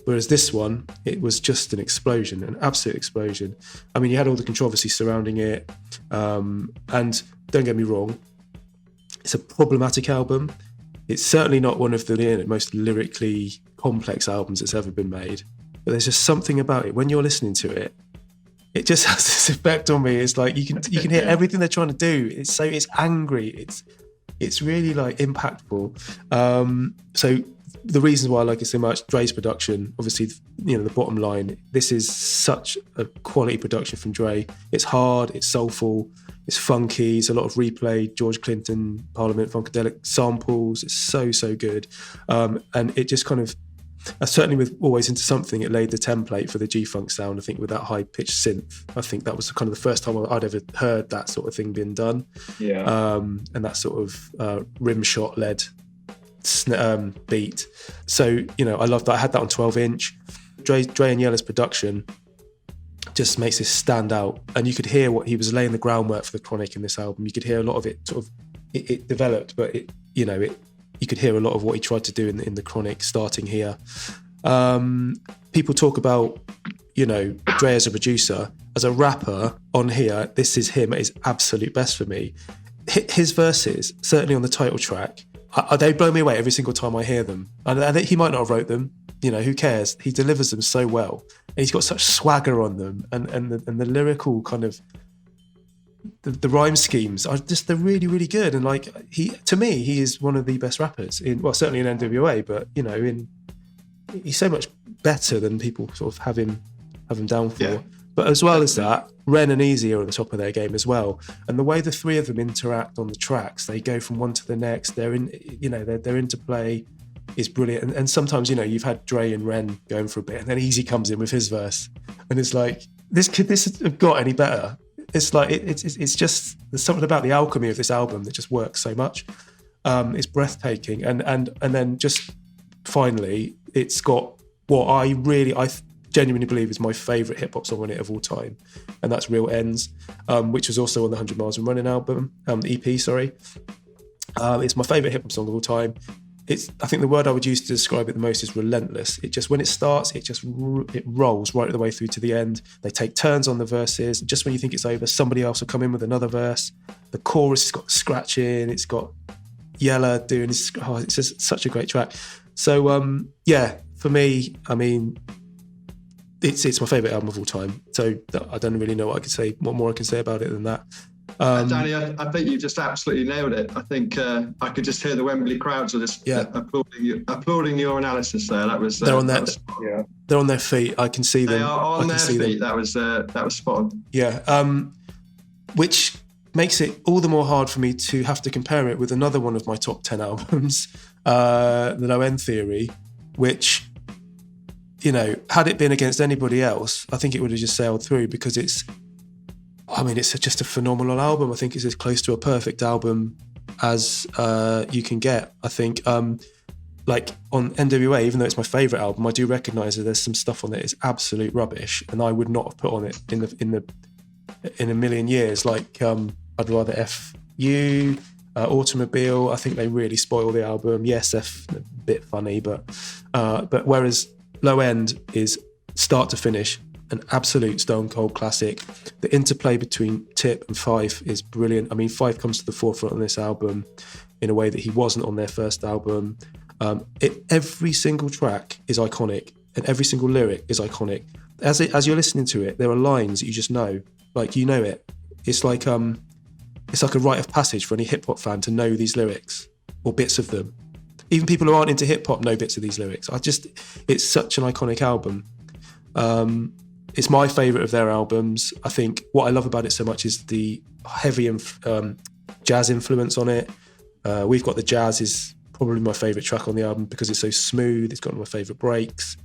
Whereas this one, it was just an explosion, an absolute explosion. I mean, you had all the controversy surrounding it. And don't get me wrong, it's a problematic album. It's certainly not one of the most lyrically complex albums that's ever been made. But there's just something about it. When you're listening to it, it just has this effect on me. It's like you can hear everything they're trying to do. It's angry. It's really like impactful. So the reasons why I like it so much, Dre's production, obviously, you know, the bottom line, this is such a quality production from Dre. It's hard, it's soulful, it's funky, it's a lot of replay, George Clinton, Parliament, Funkadelic samples. It's so good. And it just kind of, certainly with Always Into Something, it laid the template for the G-Funk sound, I think, with that high-pitched synth. I think that was kind of the first time I'd ever heard that sort of thing being done.
Yeah.
And that sort of rim shot-led beat. So, you know, I love that. I had that on 12-inch. Dre and Yella's production just makes this stand out. And you could hear what he was laying the groundwork for the Chronic in this album. You could hear a lot of it sort of, it developed, but you could hear a lot of what he tried to do in the Chronic starting here. People talk about, you know, Dre as a producer. As a rapper on here, this is him at his absolute best for me. His verses, certainly on the title track, they blow me away every single time I hear them. And I think he might not have wrote them, you know, who cares? He delivers them so well. And he's got such swagger on them, and the lyrical kind of, the rhyme schemes are just, they're really good. And like, to me, he is one of the best rappers certainly in NWA, but you know, he's so much better than people sort of have him down for. Yeah. But as well as that, Ren and Easy are on the top of their game as well. And the way the three of them interact on the tracks, they go from one to the next. Their interplay is brilliant. And sometimes, you know, you've had Dre and Ren going for a bit, and then Easy comes in with his verse, and it's like, could this have got any better? It's like it's just, there's something about the alchemy of this album that just works so much. It's breathtaking, and then just finally, it's got what I genuinely believe is my favourite hip hop song on it of all time, and that's Real Ends, which was also on the 100 Miles and Running album, the EP. Sorry, it's my favourite hip hop song of all time. I think the word I would use to describe it the most is relentless. It just, when it starts, it rolls right the way through to the end. They take turns on the verses. Just when you think it's over, somebody else will come in with another verse. The chorus has got scratching. It's got Yella doing his, it's just such a great track. So yeah, for me, I mean, it's my favourite album of all time. So I don't really know what more I can say about it than that.
Danny, I think you just absolutely nailed it. I think I could just hear the Wembley crowds are just applauding your analysis there. That was
they're on their feet. I can see them.
They are on their feet. That was spot on.
Yeah, which makes it all the more hard for me to have to compare it with another one of my top 10 albums, The Low End Theory, which, you know, had it been against anybody else, I think it would have just sailed through, because it's just a phenomenal album. I think it's as close to a perfect album as you can get. I think, like on NWA, even though it's my favourite album, I do recognise that there's some stuff on it is absolute rubbish, and I would not have put on it in a million years. Like I'd Rather F You, Automobile. I think they really spoil the album. Yes, F a bit funny, but whereas Low End is start to finish an absolute stone cold classic. The interplay between Tip and Fife is brilliant. I mean, Fife comes to the forefront on this album in a way that he wasn't on their first album. Every single track is iconic, and every single lyric is iconic. As you're listening to it, there are lines that you just know, like you know it. It's like a rite of passage for any hip hop fan to know these lyrics or bits of them. Even people who aren't into hip hop know bits of these lyrics. It's such an iconic album. It's my favourite of their albums. I think what I love about it so much is the heavy jazz influence on it. We've Got the Jazz is probably my favourite track on the album because it's so smooth. It's got my favourite breaks.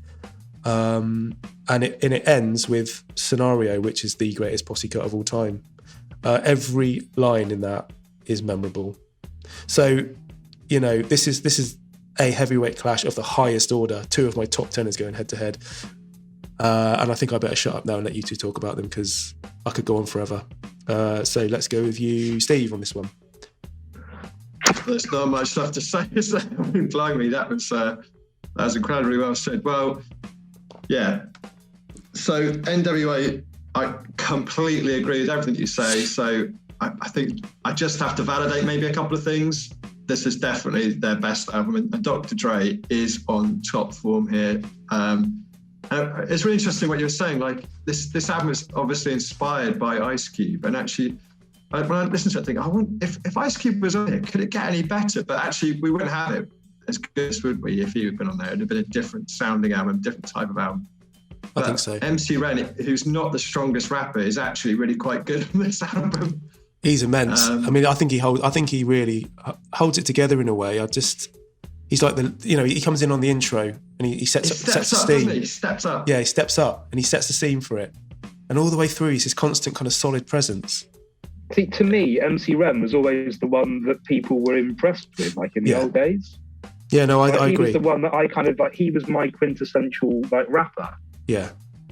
And it ends with Scenario, which is the greatest posse cut of all time. Every line in that is memorable. So, you know, this is a heavyweight clash of the highest order. Two of my top 10 is going head to head. And I think I better shut up now and let you two talk about them, because I could go on forever. So let's go with you, Steve, on this one.
There's not much left to say. Blimey, that was incredibly well said. Well, yeah. So NWA, I completely agree with everything you say. So I think I just have to validate maybe a couple of things. This is definitely their best album, and Dr. Dre is on top form here. It's really interesting what you're saying. Like this album is obviously inspired by Ice Cube, and actually, when I listen to it, I think, if Ice Cube was on it, could it get any better? But actually, we wouldn't have it as good as would we if he had been on there. It'd have been a different sounding album, different type of album.
I think so.
MC Ren, who's not the strongest rapper, is actually really quite good on this album.
He's immense. I mean, I think he really holds it together in a way. He's like he comes in on the intro and he sets the scene.
He steps up.
Yeah, he steps up and he sets the scene for it. And all the way through, he's this constant kind of solid presence.
See, to me, MC Ren was always the one that people were impressed with, like in the old days.
Yeah, no, I agree.
He was the one that I kind of like. He was my quintessential like rapper.
Yeah.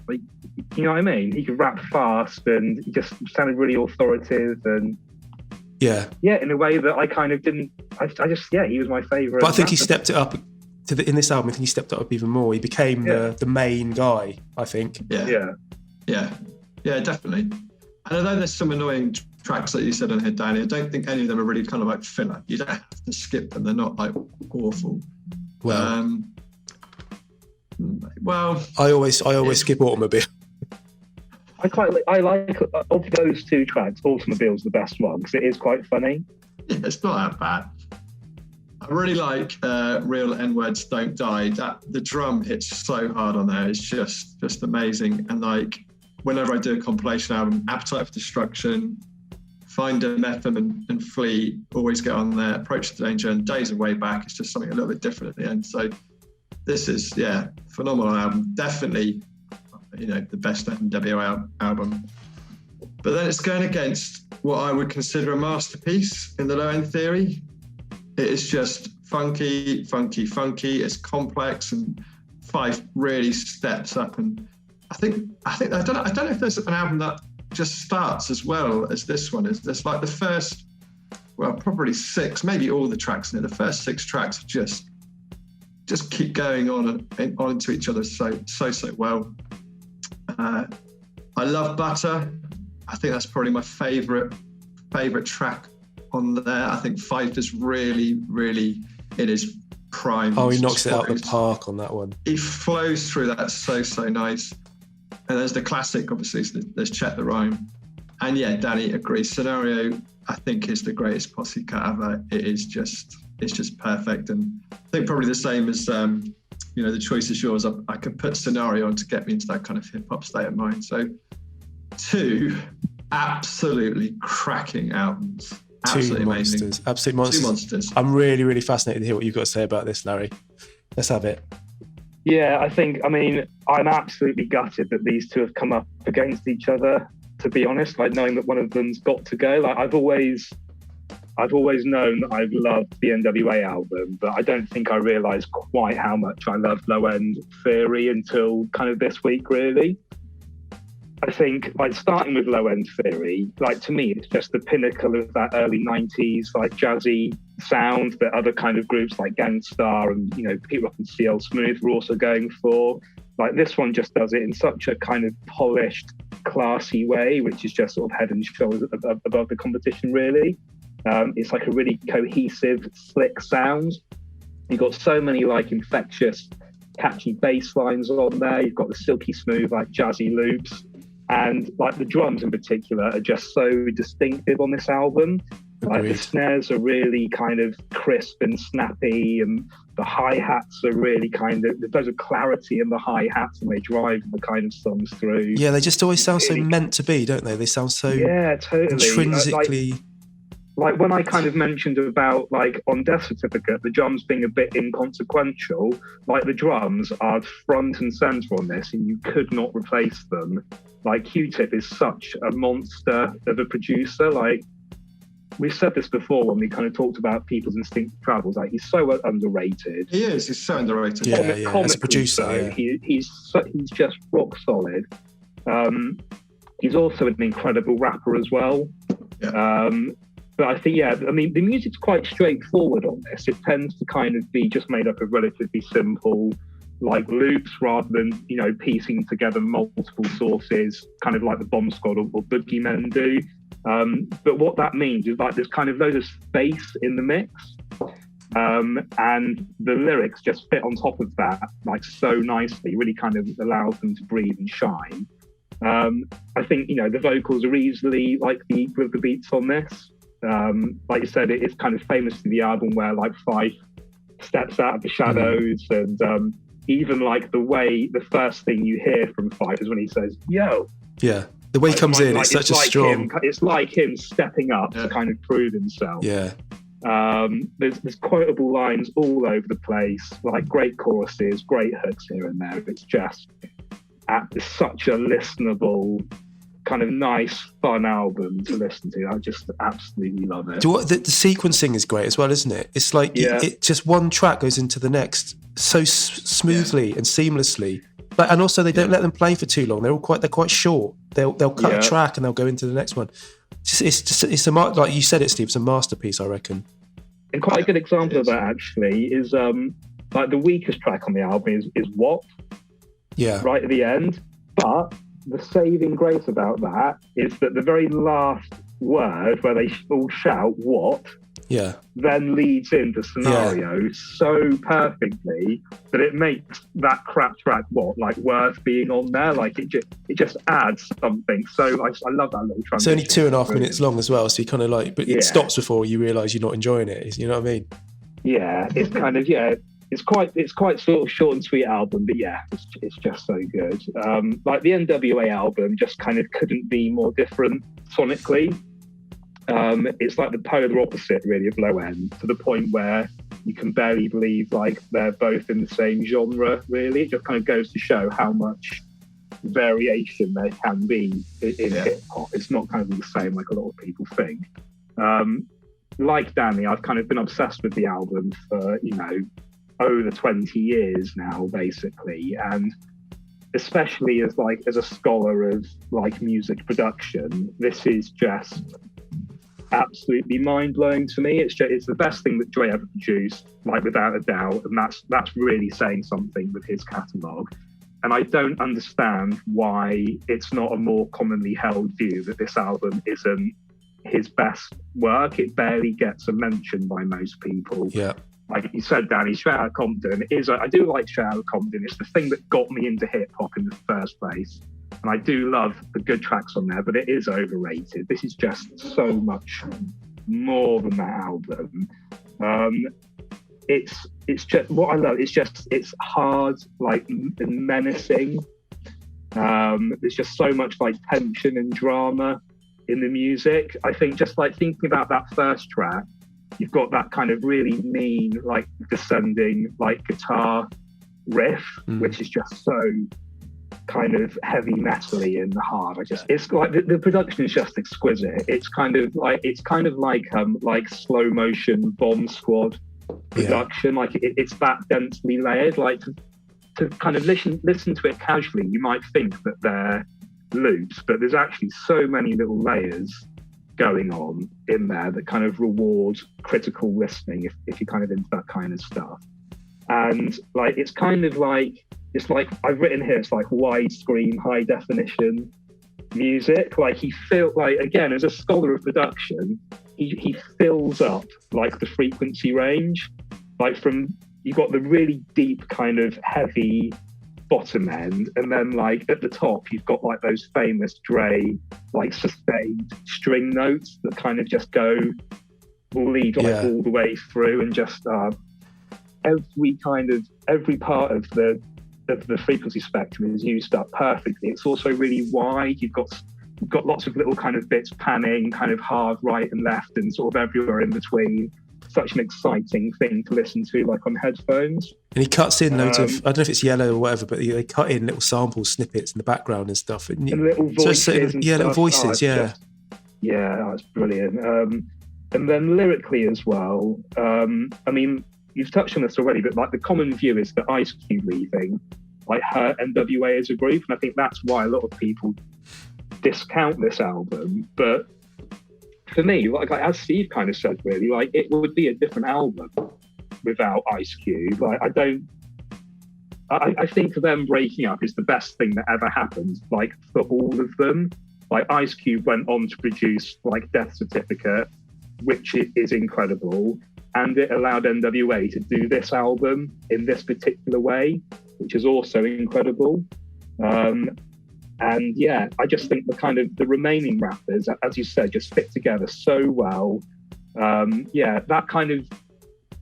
Like, you know what I mean? He could rap fast and he just sounded really authoritative and in a way that I kind of didn't. He was my favourite.
But I think he stepped it up in this album. I think he stepped it up even more. He became the main guy, I think.
Yeah, definitely. And although there's some annoying tracks that you said on here, Danny, I don't think any of them are really kind of like filler. You don't have to skip them. They're not like awful. Well,
I always skip Automobile.
I like of those two tracks, Automobile's the best one because it is quite funny.
Yeah, it's not that bad. I really like Real N-Words Don't Die. The drum hits so hard on there. It's just amazing. And like whenever I do a compilation album, Appetite for Destruction, Find a Method and Flee always get on there. Approach to Danger and Days of Way Back. It's just something a little bit different at the end. So this is phenomenal album. Definitely, the best NWO album. But then it's going against what I would consider a masterpiece in the Low End Theory. It is just funky. It's complex, and Fife really steps up. And I don't know if there's an album that just starts as well as this one. There's like the first, probably 6, maybe all the tracks in it. The first 6 tracks just keep going on and on into each other so well. I love Butter. I think that's probably my favorite track on there. I think Fife is really, really in his prime.
Oh, he knocks it out of the park on that one.
He flows through that so nice. And there's the classic, obviously, there's Check the Rhyme. And yeah, Danny agrees. Scenario, I think, is the greatest posse cut ever. It's just perfect. And I think probably the same as, the choice is yours. I could put Scenario on to get me into that kind of hip hop state of mind. So 2 absolutely cracking albums. Absolutely amazing.
Absolute monsters.
2 monsters.
I'm really, really fascinated to hear what you've got to say about this, Larry. Let's have it.
Yeah, I'm absolutely gutted that these two have come up against each other, to be honest, like knowing that one of them's got to go. Like I've always known that I've loved the NWA album, but I don't think I realised quite how much I loved Low End Theory until kind of this week, really. I think, like, starting with Low End Theory, like, to me, it's just the pinnacle of that early 90s, like, jazzy sound that other kind of groups like Gangster and, Pete Rock and CL Smooth were also going for. Like, this one just does it in such a kind of polished, classy way, which is just sort of head and shoulders above the competition, really. It's like a really cohesive, slick sound. You've got so many, like, infectious, catchy bass lines on there. You've got the silky smooth, like, jazzy loops. And like the drums in particular are just so distinctive on this album. Like the snares are really kind of crisp and snappy, and the hi-hats are really there's a clarity in the hi-hats and they drive the kind of songs through.
Yeah, they just always sound so meant to be, don't they? They sound so
totally
intrinsically...
Like when I kind of mentioned about like on Death Certificate, the drums being a bit inconsequential, like the drums are front and center on this and you could not replace them. Like Q-Tip is such a monster of a producer. Like we've said this before when we kind of talked about People's Instinctive Travels. Like he's so underrated.
He is. He's so underrated.
Yeah, as a producer.
He's just rock solid. He's also an incredible rapper as well.
Yeah.
But I think, the music's quite straightforward on this. It tends to kind of be just made up of relatively simple, like loops rather than, piecing together multiple sources, kind of like the Bomb Squad or Boogeymen do. But what that means is like there's kind of loads of space in the mix. And the lyrics just fit on top of that, like so nicely, really kind of allows them to breathe and shine. I think, the vocals are easily like the beats on this. Like you said, it's kind of famous to the album where like Fife steps out of the shadows, and even like the first thing you hear from Fife is when he says, "Yo."
Yeah. The way he comes in, it's such a strong...
It's like him stepping up to kind of prove himself.
Yeah.
There's quotable lines all over the place, like great choruses, great hooks here and there. It's just such a listenable, kind of nice, fun album to listen to. I just absolutely love it.
The sequencing is great as well, isn't it? It's like it just one track goes into the next so smoothly and seamlessly. But, and also they don't let them play for too long. They're quite short. They'll cut a track and they'll go into the next one. It's a like you said it, Steve. It's a masterpiece, I reckon.
And quite a good example of that actually is like the weakest track on the album is What.
Yeah.
Right at the end. But the saving grace about that is that the very last word where they all shout "What," then leads into scenario so perfectly that it makes that crap track "What" like worth being on there. Like it just adds something. So I love that little transition.
It's only 2.5 minutes long as well, so you kind of like, but it stops before you realise you're not enjoying it. You know what I mean? Yeah,
it's kind of It's quite sort of short and sweet album, but it's just so good. Like the NWA album just kind of couldn't be more different sonically. It's like the polar opposite really of Low End, to the point where you can barely believe like they're both in the same genre really. It just kind of goes to show how much variation there can be in hip hop. It's not kind of the same like a lot of people think. Like Danny, I've kind of been obsessed with the album for, over 20 years now, basically, and especially as a scholar of like music production, this is just absolutely mind-blowing to me. It's the best thing that Dre ever produced, like without a doubt, and that's really saying something with his catalogue. And I don't understand why it's not a more commonly held view that this album isn't his best work. It barely gets a mention by most people.
Yeah.
Like you said, Danny, Straight Outta Compton I do like Straight Outta Compton. It's the thing that got me into hip hop in the first place. And I do love the good tracks on there, but it is overrated. This is just so much more than that album. It's just what I love. It's hard, like menacing. There's just so much like tension and drama in the music. I think just like thinking about that first track, you've got that kind of really mean, like descending, like guitar riff, which is just so kind of heavy metally and hard. It's like the production is just exquisite. It's kind of like slow motion Bomb Squad production. Like it's that densely layered. Like to kind of listen to it casually, you might think that they're loops, but there's actually so many little layers going on in there that kind of reward critical listening if you're kind of into that kind of stuff. And like it's like I've written here, it's like widescreen, high definition music. Like he felt like, again, as a scholar of production, he fills up like the frequency range. Like you've got the really deep kind of heavy bottom end, and then like at the top you've got like those famous Dre like sustained string notes that kind of just will lead like all the way through, and just every part of the frequency spectrum is used up perfectly. It's also really wide. You've got lots of little kind of bits panning kind of hard right and left and sort of everywhere in between. Such an exciting thing to listen to, like on headphones. And he cuts in loads of, I don't know if it's yellow or whatever, but they cut in little sample snippets in the background and stuff. And little voices.
Little voices,
that's brilliant. And then lyrically as well, I mean, you've touched on this already, but like the common view is that Ice Cube leaving like hurt NWA as a group, and I think that's why a lot of people discount this album. But for me, like as Steve kind of said, really, like it would be a different album without Ice Cube. Like I think them breaking up is the best thing that ever happened, like for all of them. Like Ice Cube went on to produce like Death Certificate, which is incredible. and it allowed NWA to do this album in this particular way, which is also incredible. And yeah, I just think the remaining rappers, as you said, just fit together so well. That kind of,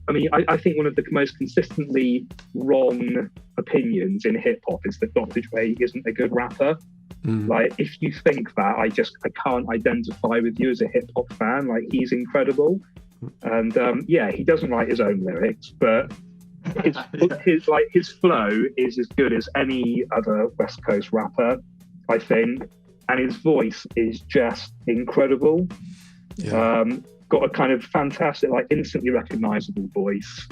I think one of the most consistently wrong opinions in hip hop is that Dr. Dre isn't a good rapper. Like, if you think that, I can't identify with you as a hip hop fan. Like, he's incredible. And he doesn't write his own lyrics, but his flow is as good as any other West Coast rapper, I think. And his voice is just incredible. Got a kind of fantastic, like, instantly recognizable voice.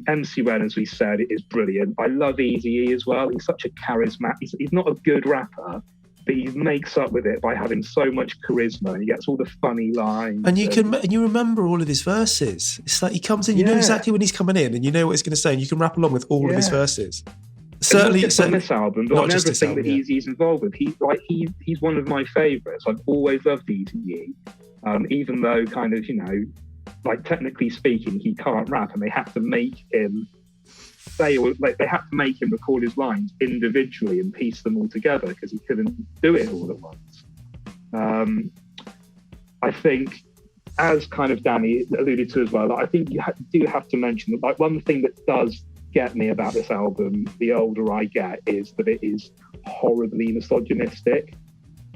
MC Ren, as we said, is brilliant. I love Eazy-E as well. He's such a charismatic. He's not a good rapper, but he makes up with it by having so much charisma. He gets all the funny lines.
And you remember all of his verses. It's like he comes in, you know exactly when he's coming in, and you know what he's going to say, and you can rap along with all of his verses. Certainly,
not just on this album, but on everything that Eazy's involved with. He's one of my favourites. I've always loved Eazy-E, even though kind of, like, technically speaking, he can't rap, and they have to make him record his lines individually and piece them all together because he couldn't do it all at once. I think, as kind of Danny alluded to as well, I think you do have to mention that, like, one thing that does get me about this album, the older I get, is that it is horribly misogynistic.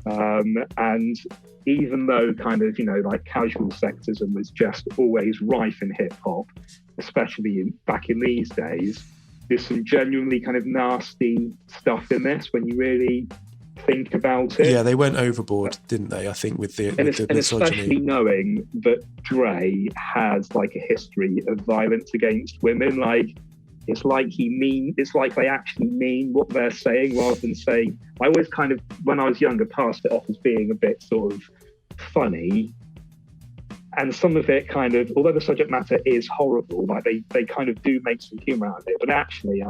And even though kind of, like, casual sexism was just always rife in hip hop, especially back in these days, there's some genuinely kind of nasty stuff in this when you really think about it.
Yeah, they went overboard, didn't they? I think with the misogyny.
Especially knowing that Dre has, like, a history of violence against women. Like, it's like they actually mean what they're saying rather than saying. I always kind of, when I was younger, passed it off as being a bit sort of funny. And some of it kind of, although the subject matter is horrible, like they kind of do make some humour out of it. But actually,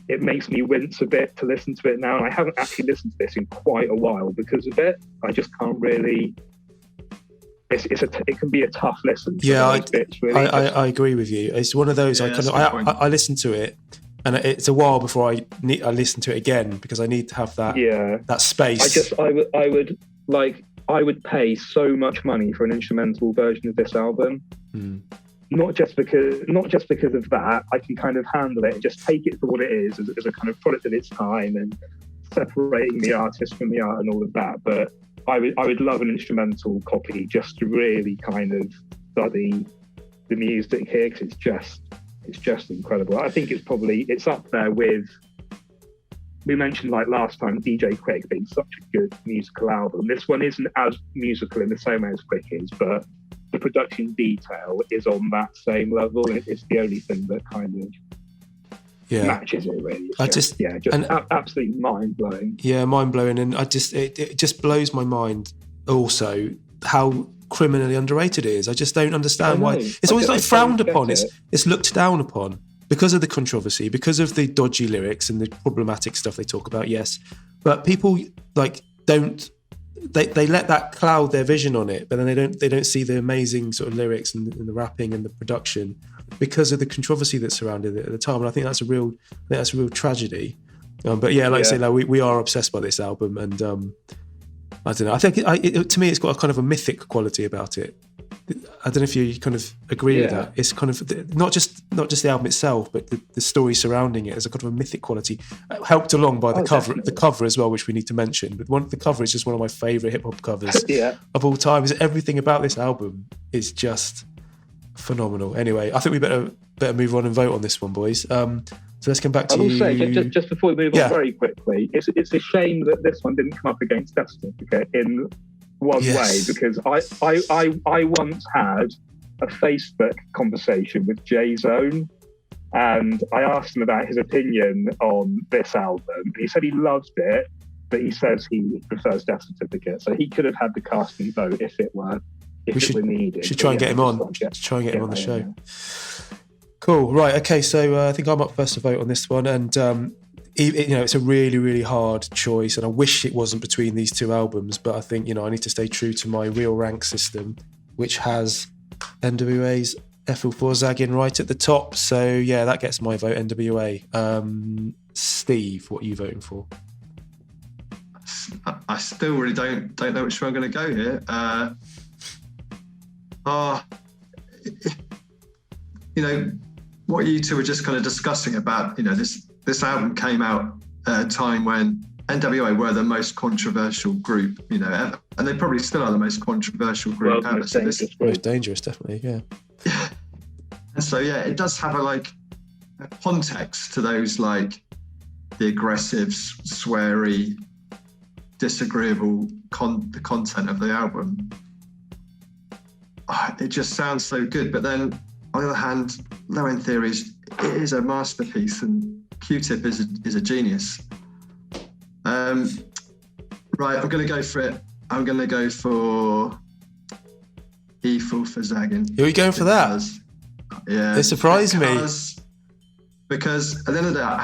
it makes me wince a bit to listen to it now. And I haven't actually listened to this in quite a while because of it. I just can't really. It can be a tough listen.
Yeah,
really.
I agree with you. It's one of those. I listen to it, and it's a while before I listen to it again because I need to have that space.
I would pay so much money for an instrumental version of this album. Not just because of that. I can kind of handle it and just take it for what it is as a kind of product of its time and separating the artist from the art and all of that. But I would love an instrumental copy just to really kind of study the music here because it's just incredible. I think it's up there with. We mentioned, like, last time, DJ Quick being such a good musical album. This one isn't as musical in the same way as Quick is, but the production detail is on that same level. It's the only thing that kind of matches it, really. Absolutely mind-blowing.
Yeah, mind-blowing. And it just blows my mind also how criminally underrated it is. I just don't understand why. It's always like frowned upon. It's looked down upon. Because of the controversy, because of the dodgy lyrics and the problematic stuff they talk about, yes. But people, like, don't they let that cloud their vision on it, but then they don't see the amazing sort of lyrics and the rapping and the production because of the controversy that surrounded it at the time. And I think that's a real tragedy. But yeah, like I say, like, we are obsessed by this album, and I don't know. I think to me, it's got a kind of a mythic quality about it. I don't know if you kind of agree with that. It's kind of not just the album itself, but the story surrounding it has a kind of a mythic quality, helped along by the cover, definitely. The cover as well, which we need to mention. But the cover is just one of my favourite hip hop covers of all time. Everything about this album is just phenomenal. Anyway, I think we better move on and vote on this one, boys. So let's come back to.
I will say just before we move on very quickly, it's a shame that this one didn't come up against Death Certificate in one way, because I once had a Facebook conversation with J-Zone, and I asked him about his opinion on this album. He said he loved it, but he says he prefers Death Certificate, so he could have had the casting vote if it were needed. We should
try and get him on. Try and get him on the show. Yeah. Cool. Right. Okay. So I think I'm up first to vote on this one, and it's a really, really hard choice, and I wish it wasn't between these two albums, but I think, I need to stay true to my real rank system, which has NWA's FL4 zagging right at the top. So yeah, that gets my vote, NWA. Steve, what are you voting for?
I still really don't know which way I'm going to go here. You know, what you two were just kind of discussing about, you know, this album came out at a time when NWA were the most controversial group, you know, ever. And they probably still are the most controversial group ever. So
most dangerous, definitely, yeah.
And so, yeah, it does have a context to those, like, the aggressive, sweary, disagreeable the content of the album. It just sounds so good. But then, on the other hand, Low End Theory is a masterpiece, and Q-Tip is a genius. Right, I'm going to go for it. I'm going to go for E-Full for zagging.
Who are you going for that?
Yeah,
they surprised me.
Because at the end of the day, I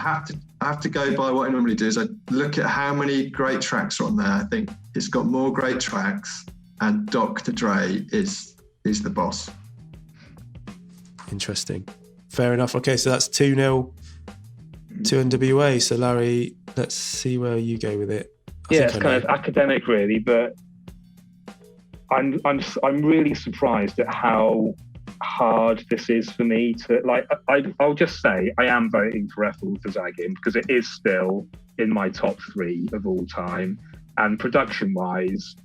have to go by what I normally do. Is I look at how many great tracks are on there. I think it's got more great tracks, and Dr. Dre is the boss.
Interesting. Fair enough. Okay, so that's 2-0 to NWA. So Larry, let's see where you go with it.
It's kind of academic, really, but I'm really surprised at how hard this is for me to like. I'll just say I am voting for FL for zagging because it is still in my top 3 of all time, and production-wise,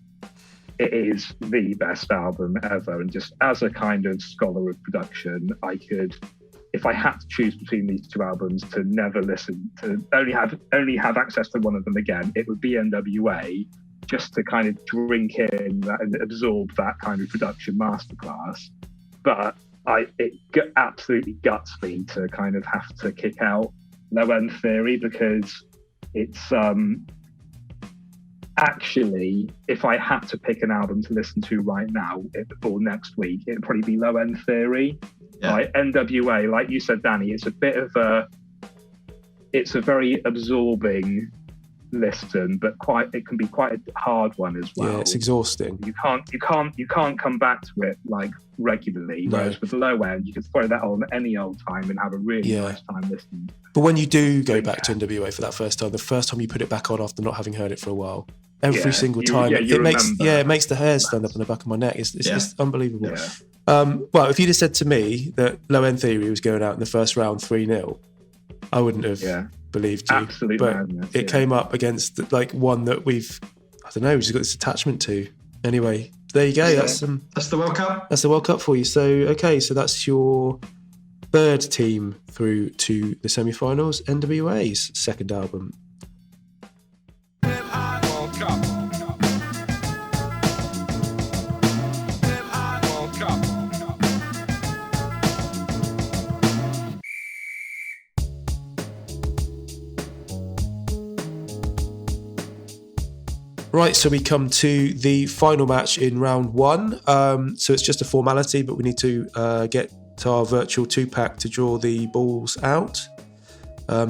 it is the best album ever. And just as a kind of scholar of production, I could, if I had to choose between these 2 albums to never listen to, only have access to one of them again, it would be NWA, just to kind of drink in that and absorb that kind of production masterclass. But it absolutely guts me to kind of have to kick out Low End Theory because it's actually, if I had to pick an album to listen to right now or next week, it'd probably be Low End Theory. Yeah. Like NWA, like you said, Danny, it's a very absorbing listen, but it can be quite a hard one as well.
Yeah, it's exhausting.
You can't come back to it like regularly. No. Whereas with Low End, you can throw that on any old time and have a really nice time listening.
But when you do go back to NWA for that first time, the first time you put it back on after not having heard it for a while, every single time, it makes the hairs stand up on the back of my neck. It's unbelievable. Yeah. Well, if you'd have said to me that Low End Theory was going out in the first round 3-0, I wouldn't have believed you.
Absolutely,
but
madness,
it came up against like one that we've got this attachment to. Anyway, there you go.
Yeah. That's the World Cup.
That's the World Cup for you. So okay, so that's your third team through to the semi-finals. NWA's second album. Right, so we come to the final match in round 1. So it's just a formality, but we need to get to our virtual 2-pack to draw the balls out.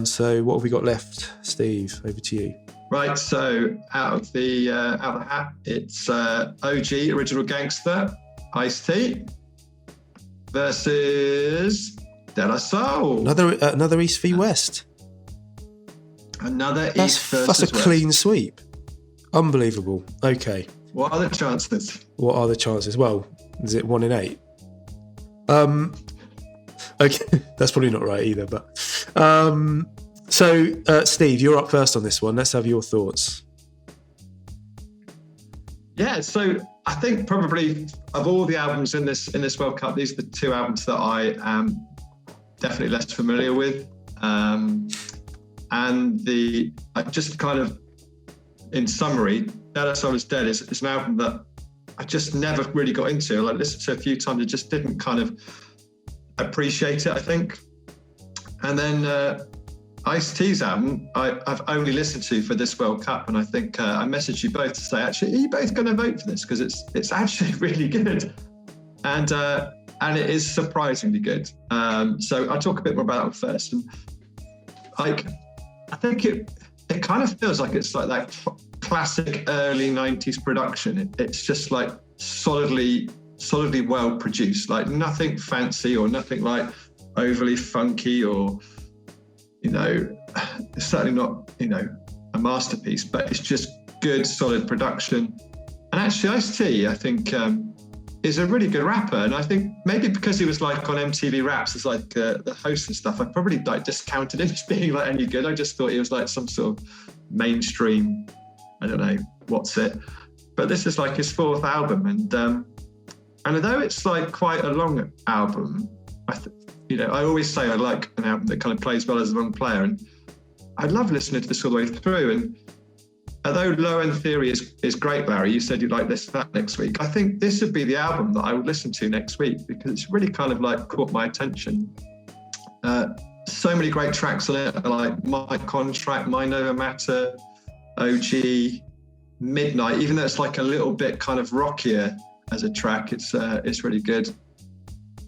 So what have we got left, Steve? Over to you.
Right, so out of the hat, it's OG Original Gangster, Ice-T versus De La Soul.
Another East v West.
East versus West.
That's a clean sweep. Unbelievable. Okay.
What are the chances?
Well, is it 1 in 8? Okay, that's probably not right either. But so Steve, you're up first on this one. Let's have your thoughts.
Yeah, so I think probably of all the albums in this World Cup, these are the 2 albums that I am definitely less familiar with, and I just kind of. In summary, De La Soul is Dead is an album that I just never really got into. I listened to it a few times, I just didn't kind of appreciate it, I think. And then Ice-T's album, I've only listened to for this World Cup, and I think I messaged you both to say, actually, are you both going to vote for this? Because it's actually really good. And it is surprisingly good. So I'll talk a bit more about it first. And I think it kind of feels like it's like that classic early 90s production. It's just like solidly solidly well produced, like nothing fancy or nothing like overly funky or, it's certainly not, a masterpiece, but it's just good, solid production. And actually Ice-T, I think, is a really good rapper. And I think maybe because he was like on MTV Raps as like the host and stuff, I probably like discounted him as being like any good. I just thought he was like some sort of mainstream, I don't know, what's it. But this is like his 4th album. And although it's like quite a long album, I always say I like an album that kind of plays well as a long player. And I love listening to this all the way through. And although Low End Theory is great, Larry, you said you'd like this that next week. I think this would be the album that I would listen to next week because it's really kind of like caught my attention. So many great tracks on it, like My Contract, My Nova Matter, OG, Midnight, even though it's like a little bit kind of rockier as a track, it's really good.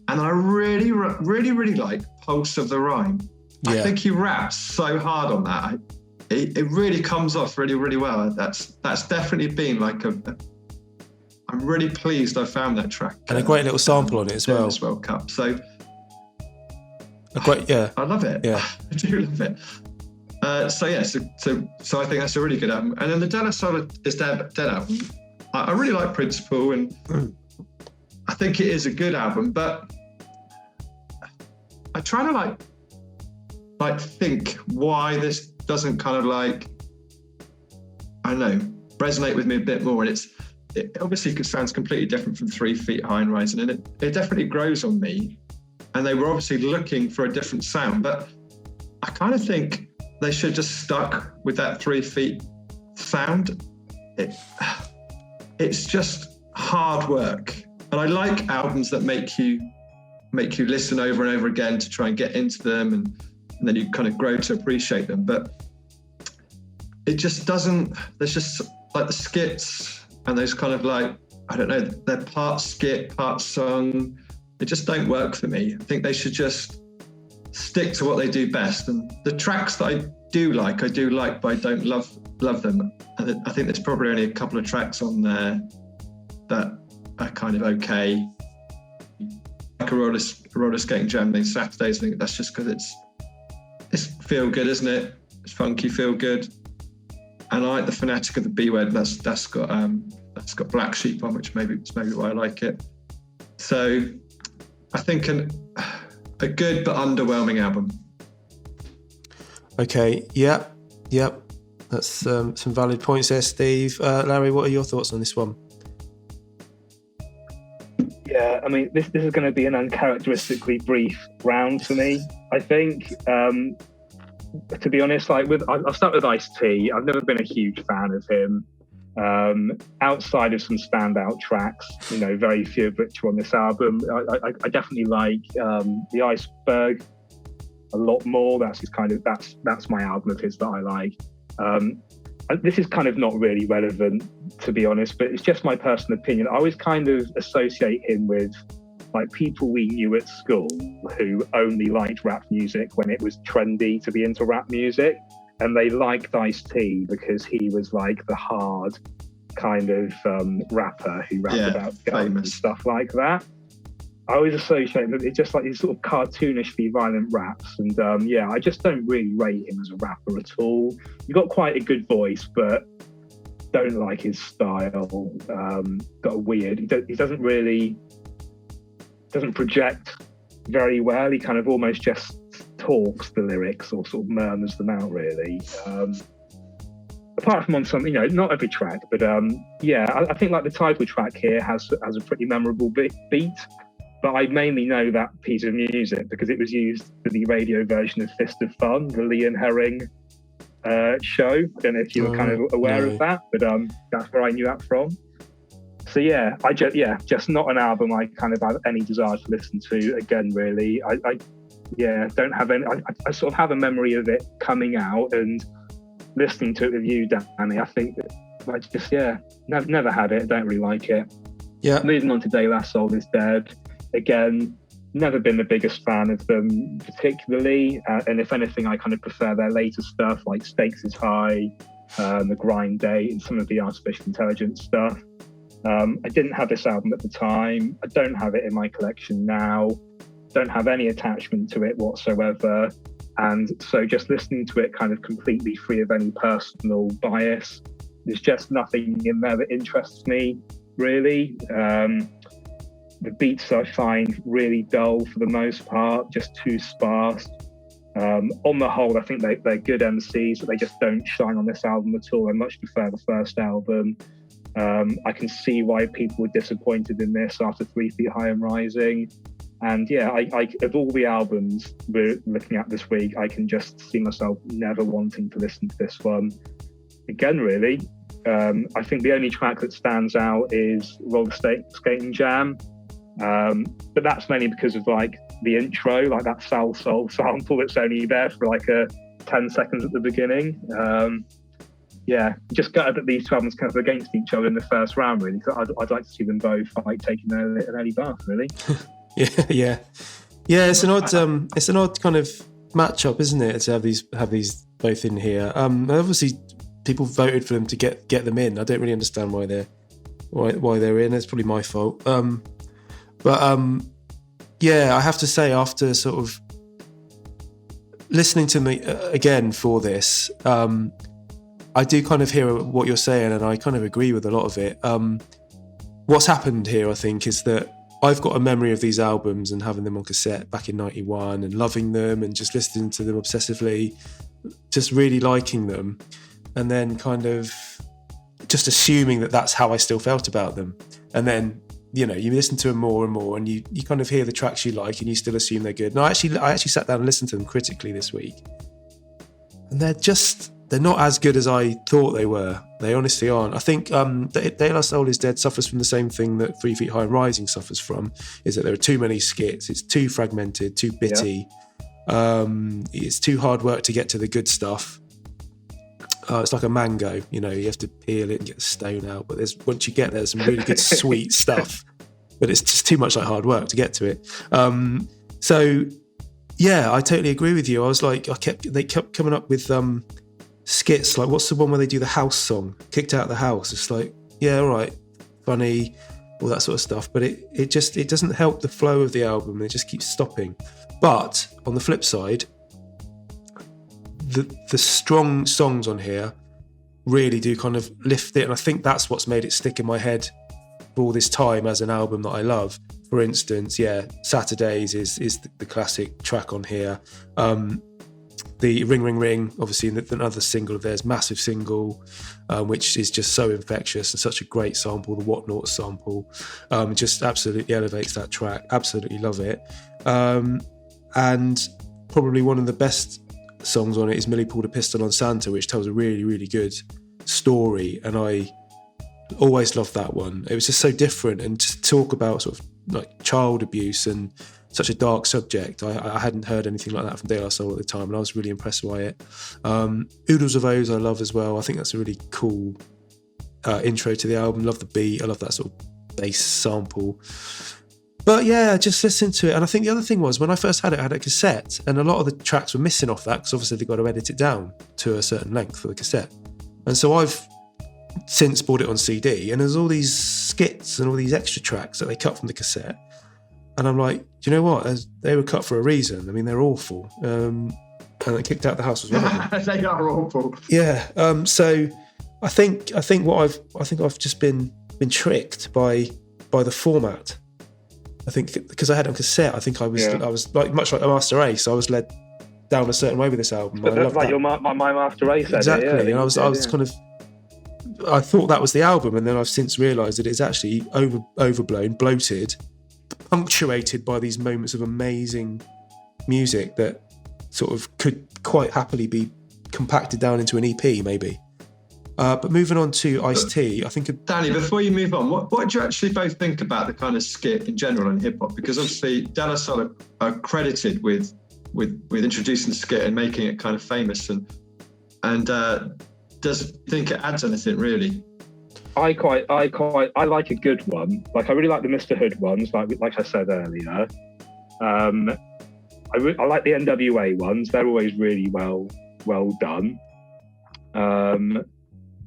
And I really, really, really like Pulse of the Rhyme. Yeah. I think he raps so hard on that. It really comes off really, really well. That's definitely been like I'm really pleased I found that track.
And a great little sample on it as well.
This World Cup. So
I
love it.
Yeah.
I do love it. So I think that's a really good album. And then the De La Soul is Dead album. I really like Principle, and I think it is a good album, but I try to like think why this doesn't kind of like, I don't know, resonate with me a bit more. And it obviously sounds completely different from 3 Feet High and Rising, and it definitely grows on me. And they were obviously looking for a different sound, but I kind of think they should just stuck with that 3 Feet sound. It's just hard work. And I like albums that make you listen over and over again to try and get into them, and then you kind of grow to appreciate them. But it just doesn't, there's just like the skits and those kind of like, I don't know, they're part skit, part song. They just don't work for me. I think they should just stick to what they do best. And the tracks that I do like, but I don't love them. And I think there's probably only a couple of tracks on there that are kind of okay. Like a roller skating jam these Saturdays. I think that's just because it's feel good, isn't it? It's funky, feel good. And I like the Fanatic of the B Word. That's got Black Sheep on, which it's maybe why I like it. So I think a good but underwhelming album.
Okay, yep. That's some valid points there, Steve. Larry, what are your thoughts on this one?
Yeah, I mean, this is going to be an uncharacteristically brief round for me, I think. To be honest, I'll start with Ice-T. I've never been a huge fan of him. Outside of some standout tracks, very few of which are on this album. I definitely like The Iceberg a lot more. That's my album of his that I like. This is kind of not really relevant, to be honest, but it's just my personal opinion. I always kind of associate him with like people we knew at school who only liked rap music when it was trendy to be into rap music. And they liked Ice-T because he was like the hard kind of rapper who rapped about guns and stuff like that. I always associate that it's just like these sort of cartoonishly violent raps. And I just don't really rate him as a rapper at all. He's got quite a good voice, but don't like his style. Got a weird, he doesn't project very well. He kind of almost just talks the lyrics or sort of murmurs them out, really. Apart from on some, not every track, but I think like the title track here has a pretty memorable beat. But I mainly know that piece of music because it was used for the radio version of Fist of Fun, the Leon Herring show. I don't know if you were kind of aware of that, but that's where I knew that from. So just not an album I kind of have any desire to listen to again, really. I don't have any. I sort of have a memory of it coming out and listening to it with you, Danny. I think that I just never had it. Don't really like it. Yeah. Moving on to De La Soul is Dead. Again, never been the biggest fan of them particularly, and if anything, I kind of prefer their later stuff like Stakes is High, The Grind Day, and some of the artificial intelligence stuff. I didn't have this album at the time. I don't have it in my collection now. Don't have any attachment to it whatsoever. And so just listening to it kind of completely free of any personal bias, there's just nothing in there that interests me, really. The beats I find really dull for the most part, just too sparse. On the whole, I think they're good MCs, but they just don't shine on this album at all. I much prefer the first album. I can see why people were disappointed in this after 3 Feet High and Rising. And yeah, I of all the albums we're looking at this week, I can just see myself never wanting to listen to this one again, really. I think the only track that stands out is Roller Skating Jam. But that's mainly because of like the intro, like that Soul Soul sample that's only there for like 10 seconds at the beginning. Yeah, just gutted that these two albums kind of against each other in the first round, really, because I'd like to see them both like taking an early bath, really.
Yeah. It's an odd kind of matchup, isn't it? To have these both in here. Obviously, people voted for them to get them in. I don't really understand why they're in. It's probably my fault. Yeah, I have to say, after sort of listening to me again for this, I do kind of hear what you're saying, and I kind of agree with a lot of it. What's happened here, I think, is that I've got a memory of these albums and having them on cassette back in 91 and loving them and just listening to them obsessively, just really liking them, and then kind of just assuming that that's how I still felt about them. And then, you know, you listen to them more and more, and you kind of hear the tracks you like, and you still assume they're good. And I actually sat down and listened to them critically this week, and they're not as good as I thought they were. They honestly aren't. I think De La Soul Is Dead suffers from the same thing that 3 Feet High and Rising suffers from, is that there are too many skits. It's too fragmented, too bitty. Yeah. It's too hard work to get to the good stuff. It's like a mango, you know, you have to peel it and get the stone out. But once you get there, there's some really good sweet stuff. But it's just too much like hard work to get to it. So yeah, I totally agree with you. I was like, they kept coming up with skits, like what's the one where they do the house song, Kicked Out of the House? It's like, yeah, all right, funny, all that sort of stuff, but it doesn't help the flow of the album. It just keeps stopping. But on the flip side, the strong songs on here really do kind of lift it, and I think that's what's made it stick in my head for all this time as an album that I love. For instance, yeah, Saturdays is the classic track on here. The Ring Ring Ring, obviously another single of theirs, massive single, which is just so infectious and such a great sample. The What Not sample just absolutely elevates that track. Absolutely love it. And probably one of the best songs on it is Millie Pulled a Pistol on Santa, which tells a really, really good story. And I always loved that one. It was just so different, and to talk about sort of like child abuse and such a dark subject. I hadn't heard anything like that from De La Soul at the time, and I was really impressed by it. Oodles of O's I love as well. I think that's a really cool intro to the album. Love the beat. I love that sort of bass sample. But yeah, just listen to it. And I think the other thing was, when I first had it, I had a cassette, and a lot of the tracks were missing off that, because obviously they've got to edit it down to a certain length for the cassette. And so I've since bought it on CD, and there's all these skits and all these extra tracks that they cut from the cassette. And I'm like, do you know what? They were cut for a reason. I mean, they're awful. And they Kicked Out the House was one of them.
They are awful.
Yeah. So I think I've just been tricked by the format. I think because I had it on cassette, I think I was like much like a Master Ace. I was led down a certain way with this album.
But that's like your my Master Ace.
Exactly.
Yeah.
And I was kind of, I thought that was the album, and then I've since realised that it's actually overblown, bloated, punctuated by these moments of amazing music that sort of could quite happily be compacted down into an EP, maybe. But moving on to Ice-T, I think...
Danny, before you move on, what do you actually both think about the kind of skit in general in hip-hop? Because obviously De La Soul are credited with introducing the skit and making it kind of famous, and does think it adds anything, really?
I like a good one. Like, I really like the Mr. Hood ones, like I said earlier. I like the NWA ones. They're always really well done.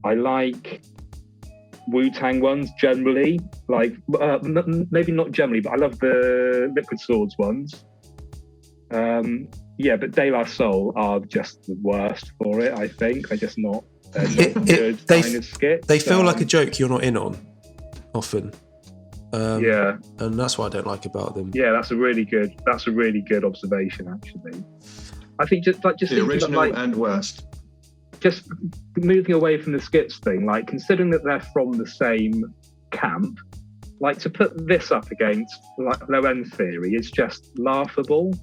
I like Wu-Tang ones generally, like maybe not generally, but I love the Liquid Swords ones. Yeah, but De La Soul are just the worst for it, I think. They're just not good kind of skits.
They feel like a joke you're not in on, often.
Yeah.
And that's what I don't like about them.
Yeah, that's a really good observation, actually. I think just
the original and worst.
Just moving away from the skits thing, like considering that they're from the same camp, like to put this up against like Low End Theory is just laughable.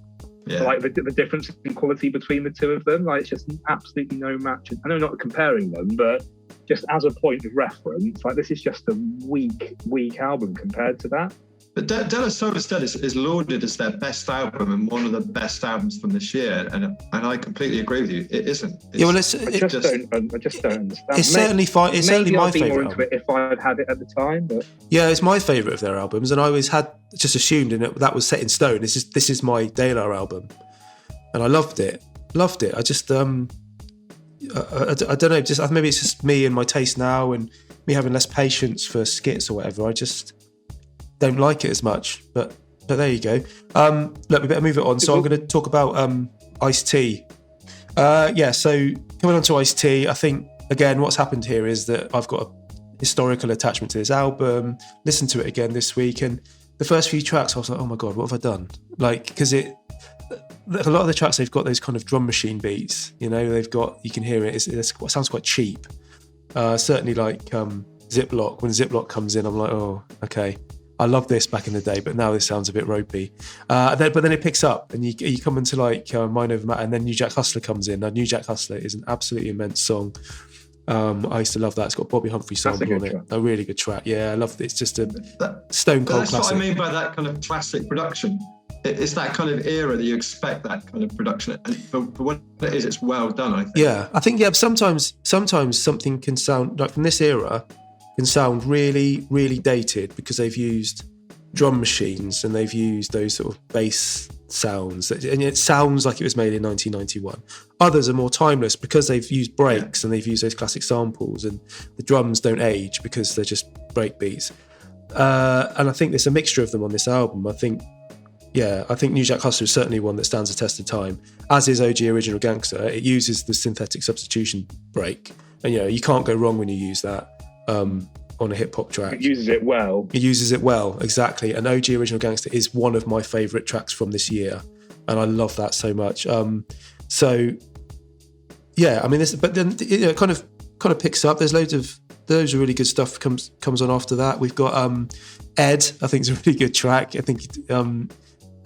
Yeah. Like the difference in quality between the two of them, like it's just absolutely no match. I know not comparing them, but just as a point of reference, like this is just a weak album compared to that.
But De La Soul instead is lauded as their best album and one of the best albums from this year, and I completely agree with you. It isn't.
I just don't understand.
It's certainly fine. It's certainly my favourite album.
If I'd had it at the time, but
yeah, it's my favourite of their albums, and I always had just assumed that was set in stone. This is my De La album, and I loved it. I just I don't know. Just maybe it's just me and my taste now, and me having less patience for skits or whatever. I just don't like it as much, but there you go. Look, we better move it on. So I'm going to talk about Ice-T. So coming on to Ice-T, I think, again, what's happened here is that I've got a historical attachment to this album, listened to it again this week, and the first few tracks, I was like, oh my God, what have I done? Like, because a lot of the tracks, they've got those kind of drum machine beats, you can hear it, it sounds quite cheap. Certainly like Ziploc, when Ziploc comes in, I'm like, oh, okay. I love this back in the day, but now this sounds a bit ropey. But then it picks up, and you come into like Mind Over Matter, and then New Jack Hustler comes in. Now, New Jack Hustler is an absolutely immense song. I used to love that. It's got Bobby Humphrey sample on it. A really good track. Yeah, I love it. It's just a stone cold classic. That's what I mean by that kind of classic production. It's that kind of era that you expect that kind of production. And for what it is, it's well done, I think. Yeah, I think, sometimes something can sound, like from this era, can sound really, really dated because they've used drum machines and they've used those sort of bass sounds, and it sounds like it was made in 1991. Others are more timeless because they've used breaks and they've used those classic samples, and the drums don't age because they're just break beats. And I think there's a mixture of them on this album. I think New Jack Hustler is certainly one that stands the test of time, as is OG Original Gangster. It uses the synthetic substitution break, and you can't go wrong when you use that on a hip-hop track.
It uses it well.
Exactly. And OG Original Gangster is one of my favourite tracks from this year, and I love that so much. But then it kind of picks up. There's loads of really good stuff comes on after that. We've got Ed, I think, is a really good track. I think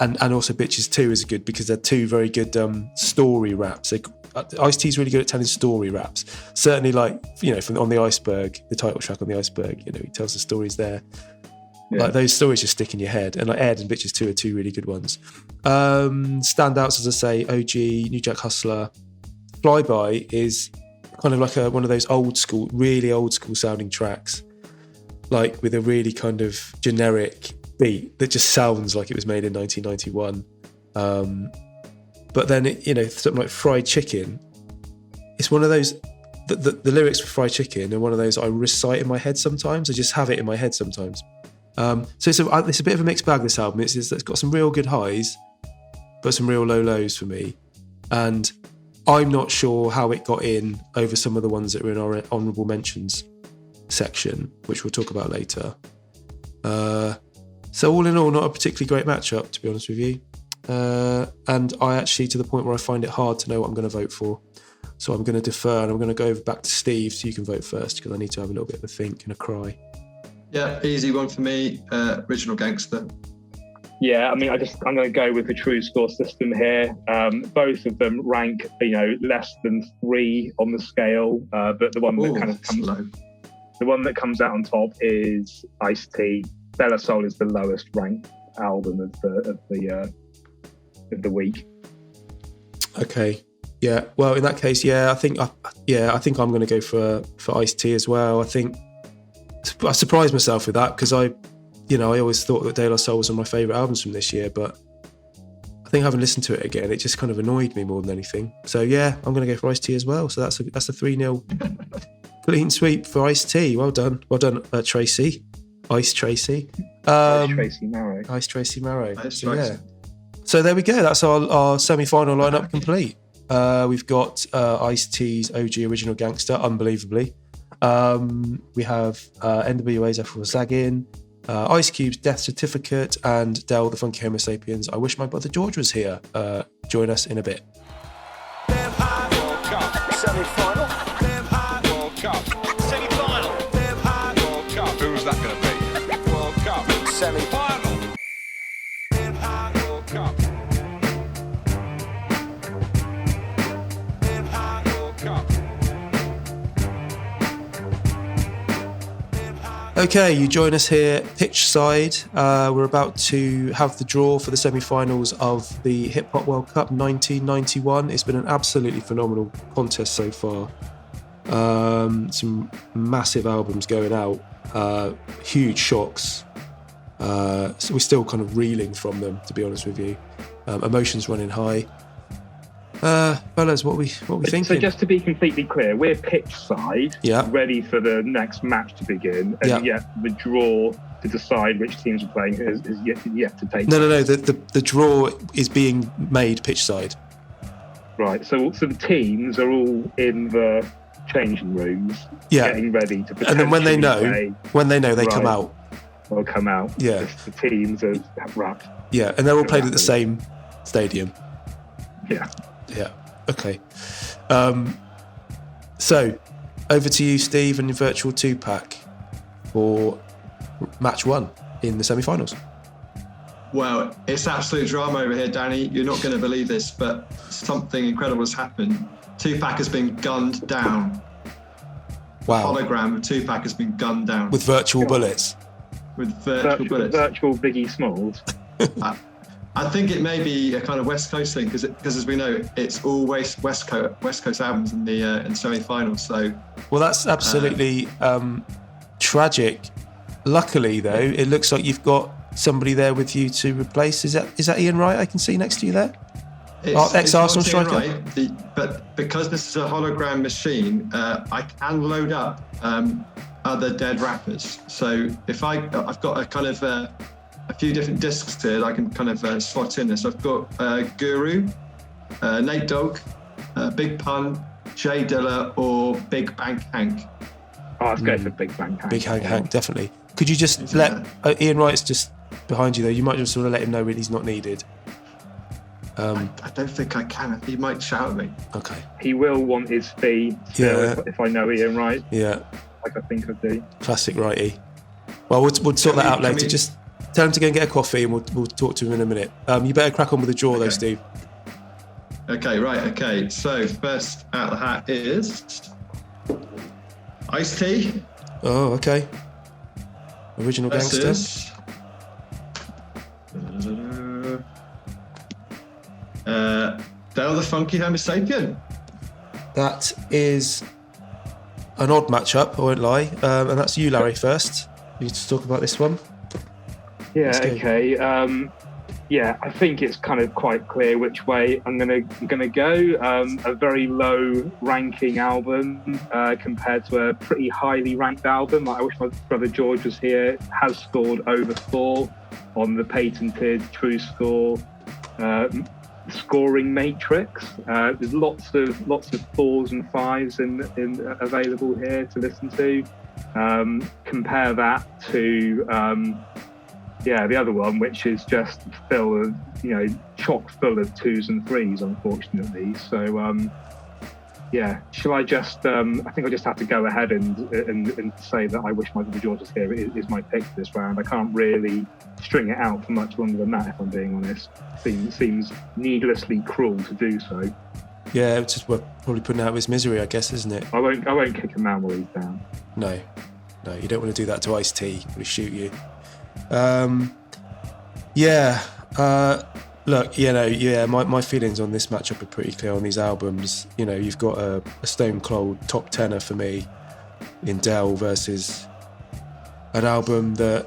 and also Bitches 2 is good because they're two very good story raps. Ice-T's really good at telling story raps. Certainly, from On the Iceberg, the title track On the Iceberg, he tells the stories there. Yeah. Like those stories just stick in your head. And like Ed and Bitches 2 are two really good ones. Standouts, as I say, OG, New Jack Hustler. Flyby is kind of like one of those really old school sounding tracks, like with a really kind of generic beat that just sounds like it was made in 1991. But then, something like Fried Chicken, it's one of those, the lyrics for Fried Chicken are one of those I recite in my head sometimes. I just have it in my head sometimes. So it's a bit of a mixed bag, this album. It's got some real good highs, but some real low lows for me. And I'm not sure how it got in over some of the ones that were in our honourable mentions section, which we'll talk about later. So all in all, not a particularly great matchup, to be honest with you. And I actually, to the point where I find it hard to know what I'm going to vote for. So I'm going to defer, and I'm going to go back to Steve so you can vote first, because I need to have a little bit of a think and a cry.
Yeah, easy one for me, Original Gangster.
Yeah, I mean, I'm going to go with the Tru-Skore system here. Both of them rank, less than 3 on the scale, but the one that kind of comes low. The one that comes out on top is Ice-T. De La Soul is the lowest ranked album of the week.
Okay. Yeah. Well, in that case, I think I'm going to go for Ice-T as well. I think I surprised myself with that because I always thought that De La Soul was one of my favourite albums from this year, but I think having listened to it again, it just kind of annoyed me more than anything. So yeah, I'm going to go for Ice-T as well. So that's a 3-0 Clean sweep for Ice-T. Well done, Tracy. Ice Tracy.
Tracy Marrow.
Ice Tracy Marrow.
Nice.
So there we go. That's our semi-final lineup complete. We've got Ice-T's OG Original Gangster, unbelievably. We have NWA's Ethel Zagin, Ice Cube's Death Certificate, and Del the Funkee Homosapiens. I wish my brother George was here. Join us in a bit.
Semi-final.
Semi-final. Who's that going to be? World Cup.
Semi-final.
World Cup. World Cup.
Okay, you join us here pitch side. We're about to have the draw for the semi-finals of the Hip Hop World Cup 1991. It's been an absolutely phenomenal contest so far. Some massive albums going out, huge shocks. So we're still kind of reeling from them, to be honest with you. Emotions running high. Fellas, what we thinking?
So just to be completely clear, we're pitch side, ready for the next match to begin, and yet the draw to decide which teams are playing is yet to take.
No. The draw is being made pitch side.
Right. So the teams are all in the changing rooms, getting ready to.
And then when they know, they come out.
They'll come out.
Yeah.
The teams are wrapped.
Yeah, and they're all played at the same stadium.
Yeah.
Yeah. Okay. So, over to you, Steve, and your virtual 2-pack for match 1 in the semi-finals.
Well, it's absolute drama over here, Danny. You're not going to believe this, but something incredible has happened. 2-pack has been gunned down.
Wow.
Hologram of 2-pack has been gunned down.
With virtual bullets.
With virtual bullets.
Virtual Biggie Smalls.
I think it may be a kind of West Coast thing because as we know, it's all West Coast albums in the semi-finals. So,
well, that's absolutely tragic. Luckily, though, it looks like you've got somebody there with you to replace. Is that Ian Wright? I can see next to you there. Ex-Arsenal striker.
Right, but because this is a hologram machine, I can load up other dead rappers. So if I've got a kind of a few different discs here that I can kind of slot in this. I've got Guru, Nate Dogg, Big Pun, Jay Dilla, or Big Bang Hank.
Oh, let's go for Big Bang Hank.
Big Hank, definitely. Could you just let Ian Wright's just behind you though? You might just sort of let him know when he's not needed.
I don't think I can. He might shout at me.
Okay.
He will want his fee. If I know Ian Wright.
Yeah.
Like I think I do.
Classic righty. Well, we'll sort that out later. Just tell him to go and get a coffee, and we'll talk to him in a minute. You better crack on with the draw, though, Steve.
Okay, right. Okay, so first out the hat is Ice-T.
Oh, okay. Original Gangster.
Del the Funkee Homosapien.
That is an odd matchup, I won't lie. And that's you, Larry, first. You need to talk about this one.
Yeah, okay. I think it's kind of quite clear which way I'm gonna go. A very low ranking album compared to a pretty highly ranked album. I wish my brother George was here. Has scored over 4 on the patented Tru-Skore scoring matrix. There's lots of 4s and 5s in available here to listen to. Compare that to the other one, which is just chock full of 2s and 3s, unfortunately. So shall I just I think I just have to go ahead and say that I wish my brother George was here is my pick for this round. I can't really string it out for much longer than that, if I'm being honest. Seems needlessly cruel to do so.
Yeah, it's just probably putting out of his misery, I guess, isn't it?
I won't kick a man while he's down.
No, you don't want to do that to Ice-T. He'll shoot you. Look, my feelings on this matchup are pretty clear on these albums. You've got a stone cold top tenner for me in Del versus an album that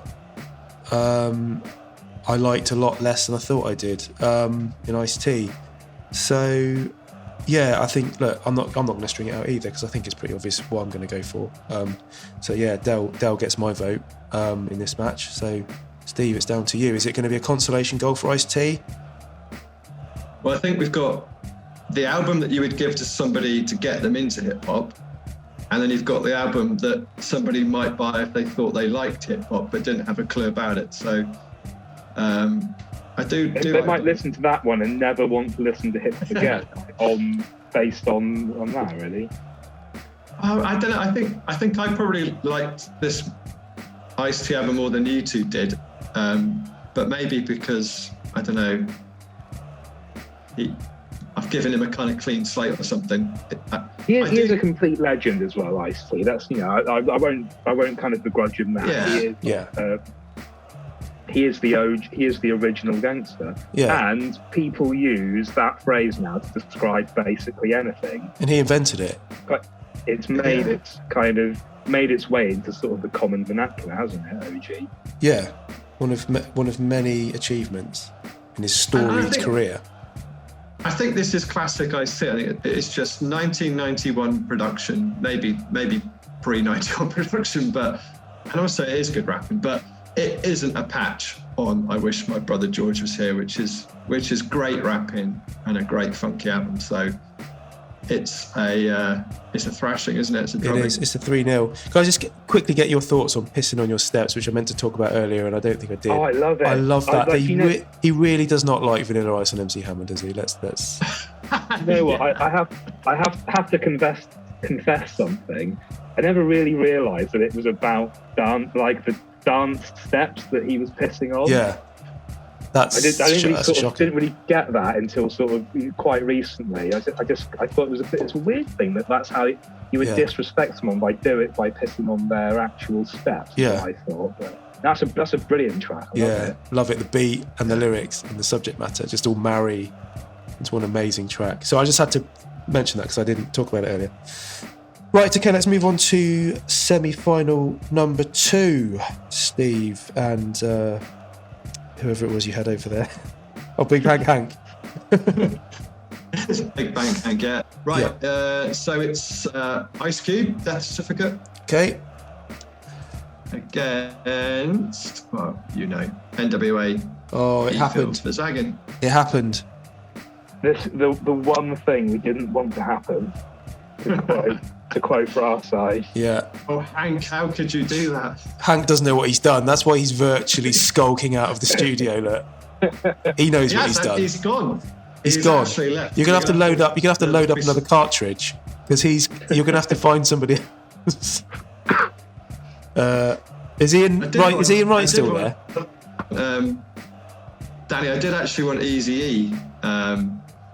I liked a lot less than I thought I did in Ice-T. So Yeah, I think. Look, I'm not going to string it out either because I think it's pretty obvious what I'm going to go for. So yeah, Dell gets my vote in this match. So Steve, it's down to you. Is it going to be a consolation goal for Ice-T?
Well, I think we've got the album that you would give to somebody to get them into hip hop, and then you've got the album that somebody might buy if they thought they liked hip hop but didn't have a clue about it. So I do.
They might listen to that one and never want to listen to hip hop again, based on that, really.
I don't know. I think I probably liked this Ice-T album more than you two did, but maybe because I don't know. I've given him a kind of clean slate or something.
He is a complete legend as well, Ice-T. That's I won't kind of begrudge him that.
Yeah.
He is the original gangster.
Yeah.
And people use that phrase now to describe basically anything.
And he invented it.
But it's made its way into sort of the common vernacular, hasn't it, OG?
Yeah. One of many achievements in his storied career.
I think this is classic Ice-T. I think it's just 1991 production, maybe pre-91 production, and also it is good rapping, but it isn't a patch on I Wish My Brother George Was Here, which is great rapping and a great funky album. So it's a thrashing, isn't it? It is.
It's a 3-0. Can I just quickly get your thoughts on Pissing on Your Steps, which I meant to talk about earlier, and I don't think I did.
Oh, I love it.
I love that. He really does not like Vanilla Ice and MC Hammer, does he? Let's.
You know what? I have to confess something. I never really realised that it was about the dance steps that he was pissing on.
Yeah. I
didn't really get that until sort of quite recently. I thought it's a weird thing that's how you would disrespect someone by pissing on their actual steps.
Yeah,
I thought. But that's a brilliant track.
Love it. The beat and the lyrics and the subject matter just all marry into one amazing track. So I just had to mention that because I didn't talk about it earlier. Right, okay, let's move on to semi-final number 2, Steve, and whoever it was you had over there. Oh, Big Bang Hank.
Big Bang Hank, yeah. Right, yeah. So it's Ice Cube, Death Certificate.
Okay.
Against, well, NWA.
Oh, it happened.
For Zagging.
It happened.
The one thing we didn't want to happen, to quote for our side.
Yeah.
Oh, Hank, how could you do that?
Hank doesn't know what he's done. That's why he's virtually skulking out of the studio. Look, he knows what he's done.
He's gone.
He's gone. You're gonna have to load up. You're gonna have to load up another cartridge because you're gonna have to find somebody else. Is Ian Wright still there?
Danny, I did actually want Eazy-E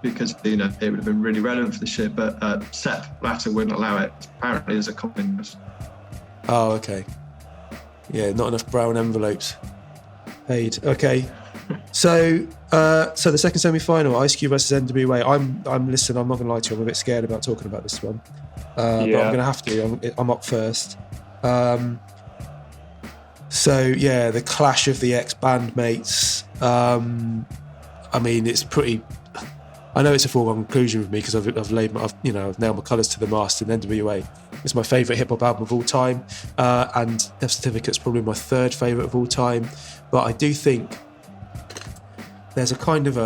because it would have been really relevant for the shit, but Sepp Blatter wouldn't allow it. Apparently, there's a communist.
Oh, okay. Yeah, not enough brown envelopes paid. Okay. So the second semi-final, Ice Cube versus NWA. I'm not going to lie to you. I'm a bit scared about talking about this one, but I'm going to have to. I'm up first. So yeah, the clash of the ex-bandmates. I mean, it's pretty. I know it's a foregone conclusion with me because I've nailed my colours to the mast. And NWA is my favourite hip hop album of all time, and Death Certificate's probably my third favourite of all time. But I do think there's a kind of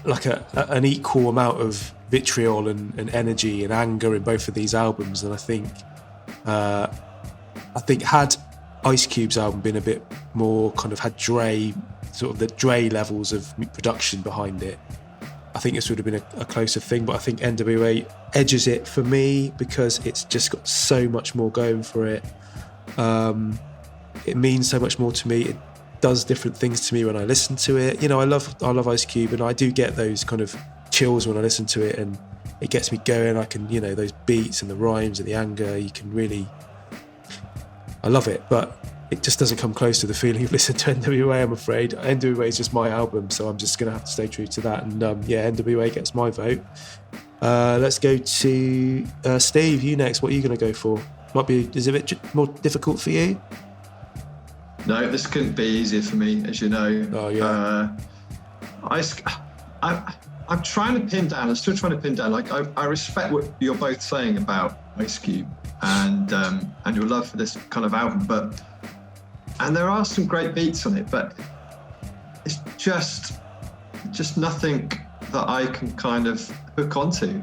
an equal amount of vitriol and energy and anger in both of these albums, and I think had Ice Cube's album been a bit more kind of had the Dre levels of production behind it, I think this would have been a closer thing. But I think NWA edges it for me because it's just got so much more going for it. It means so much more to me. It does different things to me when I listen to it. I love Ice Cube, and I do get those kind of chills when I listen to it, and it gets me going. I can, those beats and the rhymes and the anger, I love it, but it just doesn't come close to the feeling of listening to NWA, I'm afraid. NWA is just my album, so I'm just going to have to stay true to that. And NWA gets my vote. Let's go to Steve, you next. What are you going to go for? Is it a bit more difficult for you?
No, this couldn't be easier for me, as you know.
Oh, yeah.
I'm trying to pin down. I'm still trying to pin down. Like I respect what you're both saying about Ice Cube and your love for this kind of album, and there are some great beats on it, but it's just nothing that I can kind of hook onto.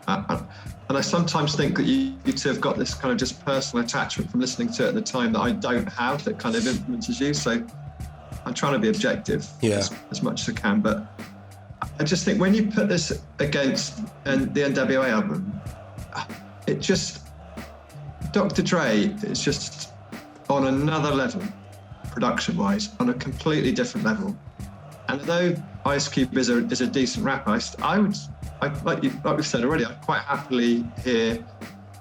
And I sometimes think that you two have got this kind of just personal attachment from listening to it at the time that I don't have, that kind of influences you. So I'm trying to be objective as much as I can. But I just think when you put this against the NWA album, it just, Dr. Dre is just on another level, production-wise, on a completely different level. And although Ice Cube is a decent rapper, like we've said already, I'd quite happily hear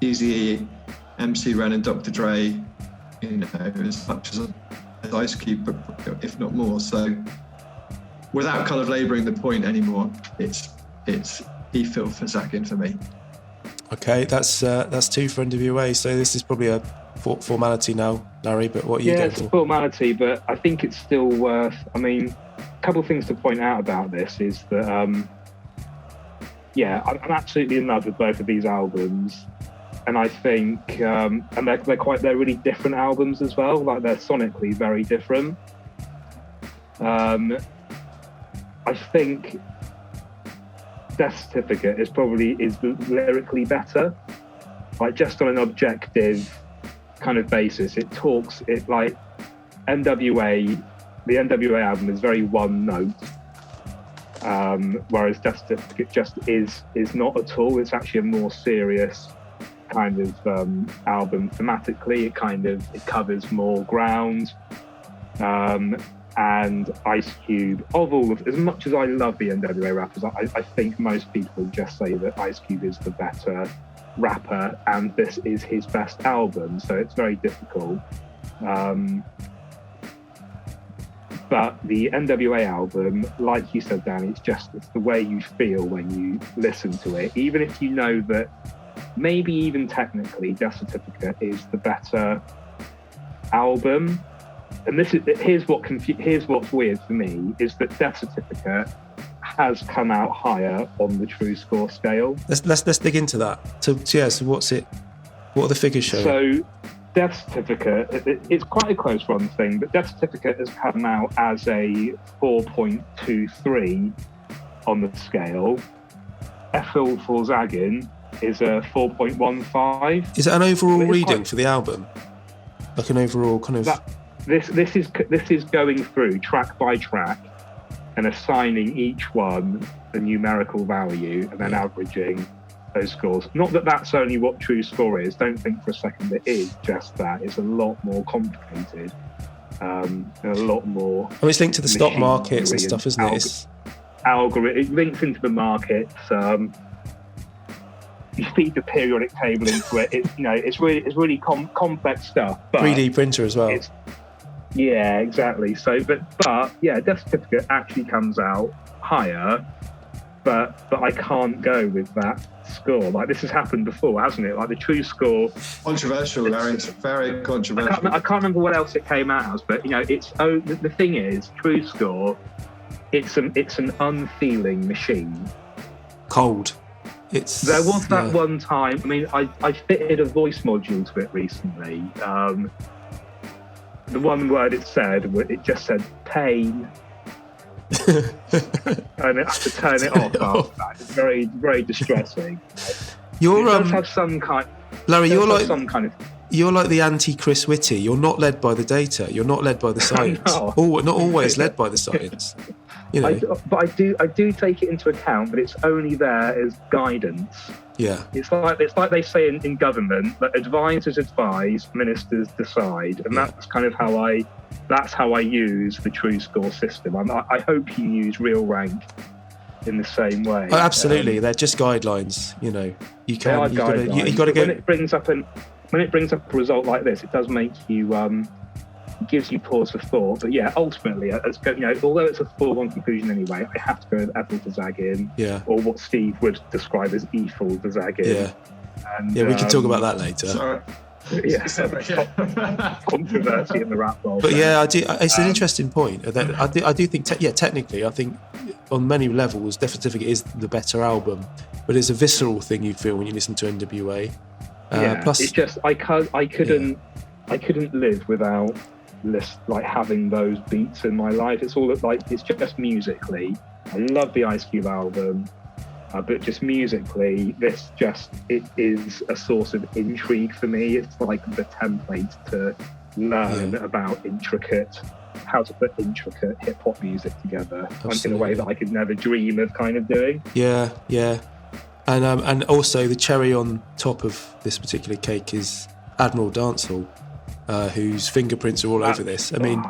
Eazy-E, MC Ren and Dr. Dre, as much as Ice Cube, but if not more. So without kind of labouring the point anymore, it's E-Phil for Zaggin for me.
Okay, that's two for NWA. So this is probably a formality now, Larry. But what are you going for?
Yeah, it's a formality, but I think it's still worth. I mean, a couple of things to point out about this is that, I'm absolutely in love with both of these albums, and I think, and they're really different albums as well. Like they're sonically very different. I think Death Certificate is lyrically better, like just on an objective kind of basis. It like NWA, the NWA album is very one note, whereas Death Certificate just is not at all. It's actually a more serious kind of album thematically. It covers more ground. And Ice Cube, as much as I love the NWA rappers, I think most people would just say that Ice Cube is the better rapper and this is his best album, so it's very difficult. But the NWA album, like you said, Dan, it's the way you feel when you listen to it, even if you know that maybe even technically Death Certificate is the better album. And here's what's weird for me is that Death Certificate has come out higher on the Tru-Skore scale.
Let's dig into that. So what's it? What are the figures showing?
So Death Certificate, it's quite a close run thing, but Death Certificate has come out as a 4.23 on the scale. FL for Zaggin is a 4.15.
Is it an overall reading for the album? Like an overall kind of.
This is going through track by track and assigning each one a numerical value and then averaging those scores. Not that that's only what Tru-Skore is. Don't think for a second it is just that. It's a lot more complicated. And a lot more.
I mean, it's linked to the stock markets and stuff, isn't it?
It links into the markets. You feed the periodic table into it. It's really complex stuff. But
3D printer as well.
Yeah, exactly. So, but Death Certificate actually comes out higher, but I can't go with that score. Like this has happened before, hasn't it? Like the Tru-Score.
Controversial, Larry. It's very controversial.
I can't remember what else it came out as, but the thing is, Tru-Score, it's an unfeeling machine.
Cold.
There was that one time. I mean, I fitted a voice module to it recently. The one word it just said pain. And I had to turn it off after that. It's very, very distressing. It does have some kind.
Larry, you're like
some kind of.
You're like the anti-Chris Whitty. You're not led by the data. You're not led by the science. Not always led by the science.
But I do take it into account, but it's only there as guidance.
Yeah.
It's like they say in government that advisors advise, ministers decide, and that's kind of how I use the Tru-Score system. I hope you use Real Rank in the same way.
Oh, absolutely, they're just guidelines. You got to go.
When it brings up a result like this, it does make you. Gives you pause for thought, but ultimately, although it's a foregone conclusion anyway, I have to go with Ethel to Zaggin, or what Steve would describe as Ethel to Zaggin.
We can talk about that later.
Sorry.
Controversy in the rap world.
But I do. It's an interesting point. I do think, technically, I think on many levels, Death Certificate is the better album, but it's a visceral thing you feel when you listen to NWA. Plus,
it's just I couldn't live without having those beats in my life. It's all it's just musically. I love the Ice Cube album, but just musically, it is a source of intrigue for me. It's like the template to learn about how to put intricate hip hop music together in a way that I could never dream of kind of doing.
Yeah. And also the cherry on top of this particular cake is Admiral Dancehall, whose fingerprints are all over this. I mean,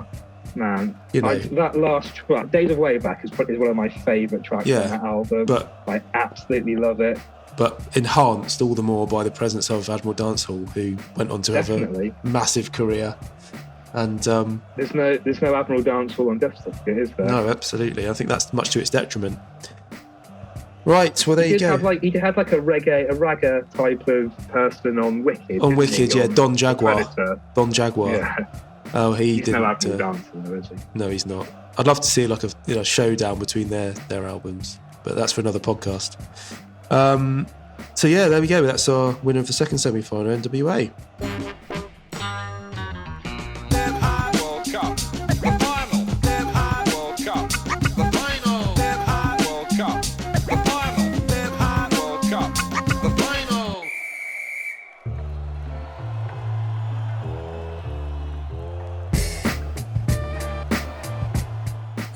man,
that
last track, Days of Way Back, is one of my favourite tracks on that album.
But
I absolutely love it.
But enhanced all the more by the presence of Admiral Dancehall, who went on to have a massive career. And
there's no Admiral Dancehall on Death Certificate, is there?
No, absolutely. I think that's much to its detriment. Right, well there you go.
He had a ragga type of person on Wicked.
On Wicked, yeah, Don Jaguar.
Predator.
Don Jaguar.
Yeah.
Oh,
he's
didn't.
No Admiral Dancehall, though, is he?
No, he's not. I'd love to see like a showdown between their albums, but that's for another podcast. So yeah, there we go. That's our winner of the second semi-final, NWA.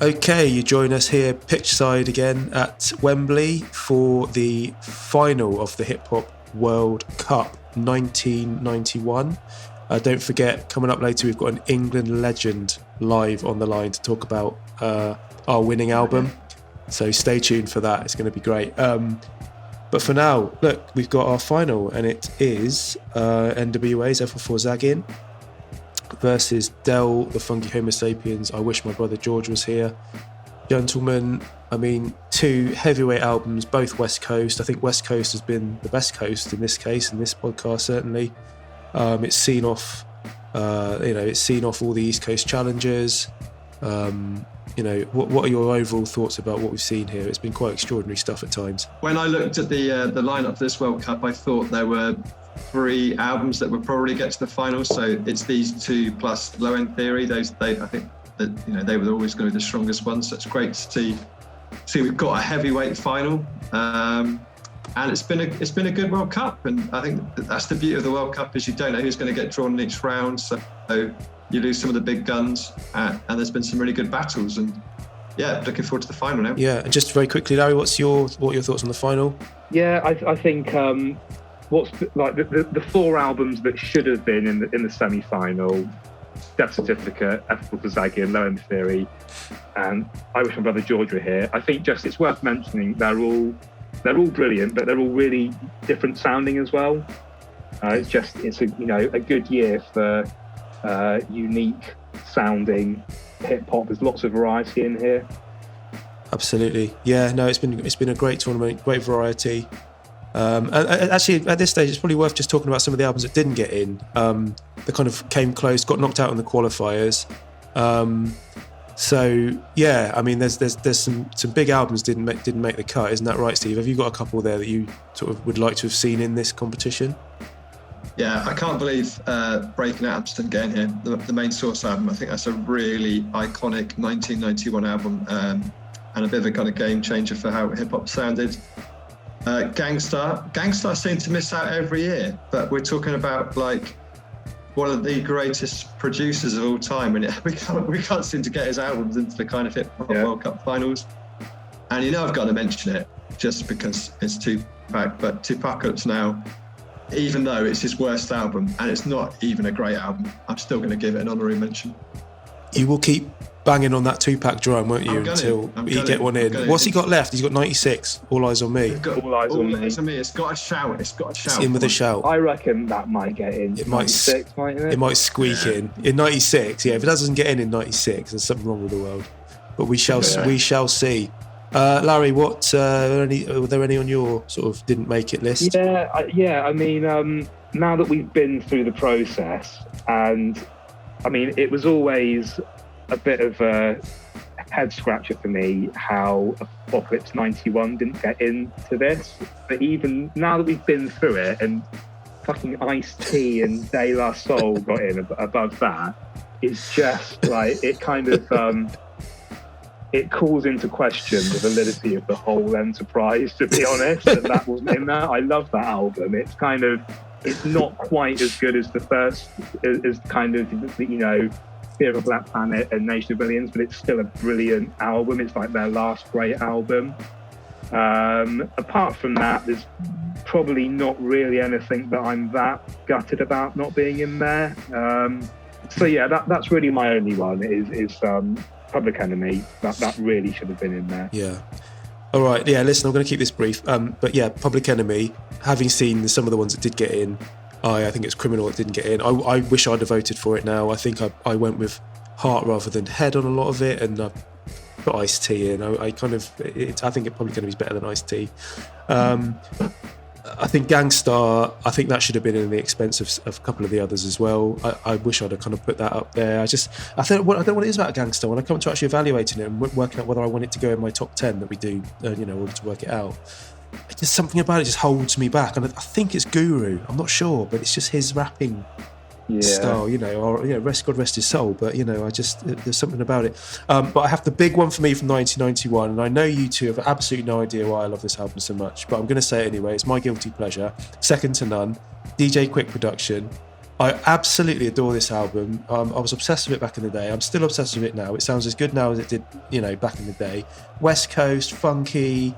Okay, you join us here pitch side again at Wembley for the final of the Hip Hop World Cup 1991. Don't forget, coming up later, we've got an England legend live on the line to talk about our winning album. So stay tuned for that. It's going to be great. But for now, look, we've got our final, and it is NWA's F4 Zaggin versus Del, the Funkee Homosapiens. I wish my brother George was here. Gentlemen, I mean, two heavyweight albums, both West Coast. I think West Coast has been the best coast in this case, in this podcast certainly. It's seen off all the East Coast challenges. What are your overall thoughts about what we've seen here? It's been quite extraordinary stuff at times.
When I looked at the lineup for this World Cup, I thought there were 3 albums that would probably get to the final. So it's these 2 plus Low End Theory. I think that they were always going to be the strongest ones. So it's great to see we've got a heavyweight final, and it's been a good World Cup. And I think that's the beauty of the World Cup, is you don't know who's going to get drawn in each round. So you lose some of the big guns, and there's been some really good battles. And yeah, looking forward to the final now. Yeah,
and just very quickly, Larry, what are your thoughts on the final?
Yeah, I think what's like the 4 albums that should have been in the semi-final: Death Certificate, F4 Zaggin, Low End Theory, and I wish my brother George were here. I think just it's worth mentioning they're all brilliant, but they're all really different sounding as well. It's a good year for unique sounding hip hop. There's lots of variety in here. Absolutely,
yeah. No, it's been a great tournament, great variety. And actually, at this stage, it's probably worth just talking about some of the albums that didn't get in. That kind of came close, got knocked out in the qualifiers. So yeah, I mean, there's some big albums didn't make the cut, isn't that right, Steve? Have you got a couple there that you sort of would like to have seen in this competition?
Yeah, I can't believe Breaking Atoms didn't get in here. The Main Source album, I think that's a really iconic 1991 album, and a bit of a kind of game changer for how hip hop sounded. Gangster seem to miss out every year, but we're talking about like one of the greatest producers of all time, and we can't seem to get his albums into the kind of hip hop World Cup finals. And I've got to mention it just because it's Tupac, but Tupacalypse Now, even though it's his worst album and it's not even a great album, I'm still going to give it an honorary mention.
You will keep banging on that Two-pack drum, won't you, until you get one in? What's he got left? He's got 96. All Eyes on Me.
All Eyes on Me. It's got a shout.
It's in with a shout.
I reckon that might get in.
It might squeak in. In 96, yeah. If it doesn't get in 96, there's something wrong with the world. But we shall see. Larry, what were there any on your sort of didn't make it list?
Yeah. I mean, now that we've been through the process, and I mean, it was always a bit of a head scratcher for me how Apocalypse 91 didn't get into this. But even now that we've been through it and fucking Ice-T and De La Soul got in above that, it's just like, it kind of, it calls into question the validity of the whole enterprise, to be honest, and that wasn't in there. I love that album. It's kind of, it's not quite as good as the first, as kind of, you know, Fear of a Black Planet and Nation of Billions, but it's still a brilliant album. It's like their last great album. Apart from that, there's probably not really anything that I'm that gutted about not being in there. So yeah, that's really my only one is Public Enemy. That really should have been in there.
Yeah. All right. Yeah. Listen, I'm going to keep this brief. But yeah, Public Enemy. Having seen some of the ones that did get in, I think it's criminal it didn't get in. I wish I'd have voted for it now. I think I went with heart rather than head on a lot of it, and I put Ice-T in. I think Public Enemy is better than Ice-T. I think Gangster, I think that should have been in the expense of a couple of the others as well. I wish I'd have kind of put that up there. I don't know what it is about Gangster. When I come to actually evaluating it and working out whether I want it to go in my top 10 that we do, in order to work it out, just something about it just holds me back. And I think it's Guru. I'm not sure, but it's just his rapping style, or rest God rest his soul. But there's something about it. But I have the big one for me from 1991, and I know you two have absolutely no idea why I love this album so much, but I'm going to say it anyway. It's my guilty pleasure, second to none. DJ Quick production. I absolutely adore this album. I was obsessed with it back in the day. I'm still obsessed with it now. It sounds as good now as it did, back in the day. West Coast, Funkee.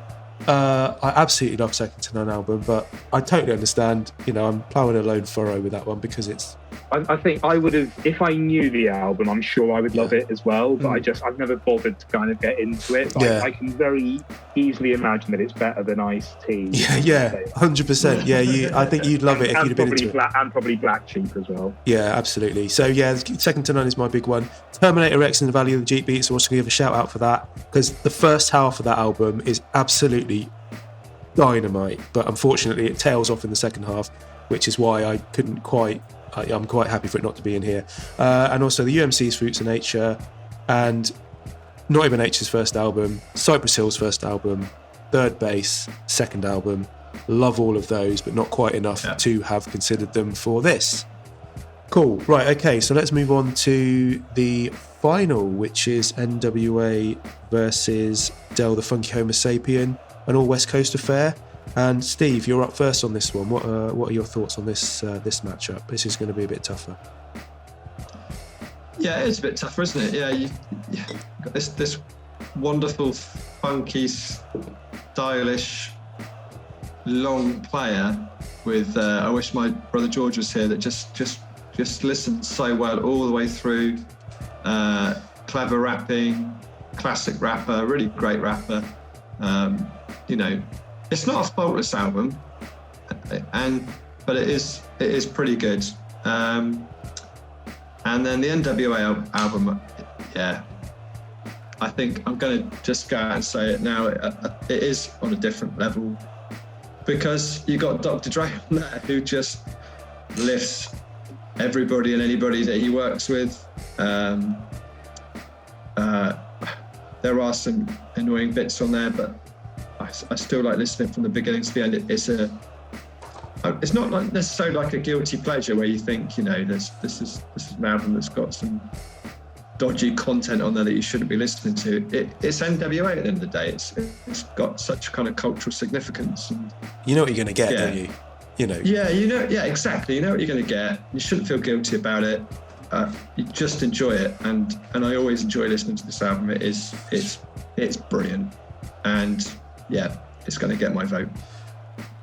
I absolutely love Second to None album, but I totally understand. I'm ploughing a lone furrow with that one because it's.
I think I would have, if I knew the album, I'm sure I would love it as well. But I've never bothered to kind of get into it. But I can very easily imagine that it's better than Ice-T.
Yeah, 100%. Yeah, I think you'd love it if you'd have been into it.
And probably Black Sheep as well.
Yeah, absolutely. So yeah, Second to None is my big one. Terminator X and the Valley of the Jeep Beats. I also give a shout out for that because the first half of that album is absolutely dynamite, but unfortunately it tails off in the second half, which is why I couldn't quite. I'm quite happy for it not to be in here. And also the UMC's Fruits of Nature, and Not Even Nature's first album, Cypress Hill's first album, Third Base, second album. Love all of those, but not quite enough to have considered them for this. Cool. Right, okay, so let's move on to the final, which is NWA versus Del the Funkee Homosapien, an all West Coast affair. And Steve, you're up first on this one. What are your thoughts on this matchup? This is going to be a bit tougher.
Yeah, it's a bit tougher, isn't it? Yeah, you got this wonderful, funky, stylish, long player with. I wish my brother George was here. That just listens so well all the way through. Clever rapping, classic rapper, really great rapper. It's not a faultless album, but it is pretty good. And then the NWA album, I think I'm going to just go out and say it now. It is on a different level because you got Dr. Dre on there who just lifts everybody and anybody that he works with. There are some annoying bits on there, but I still like listening from the beginning to the end. It's not like necessarily like a guilty pleasure where you think, this is an album that's got some dodgy content on there that you shouldn't be listening to. It's NWA at the end of the day. It's got such kind of cultural significance. And,
you know what you're going to get, don't you?
Yeah, exactly. You know what you're going to get. You shouldn't feel guilty about it. You just enjoy it, and I always enjoy listening to this album. It's brilliant, and it's going to get my vote.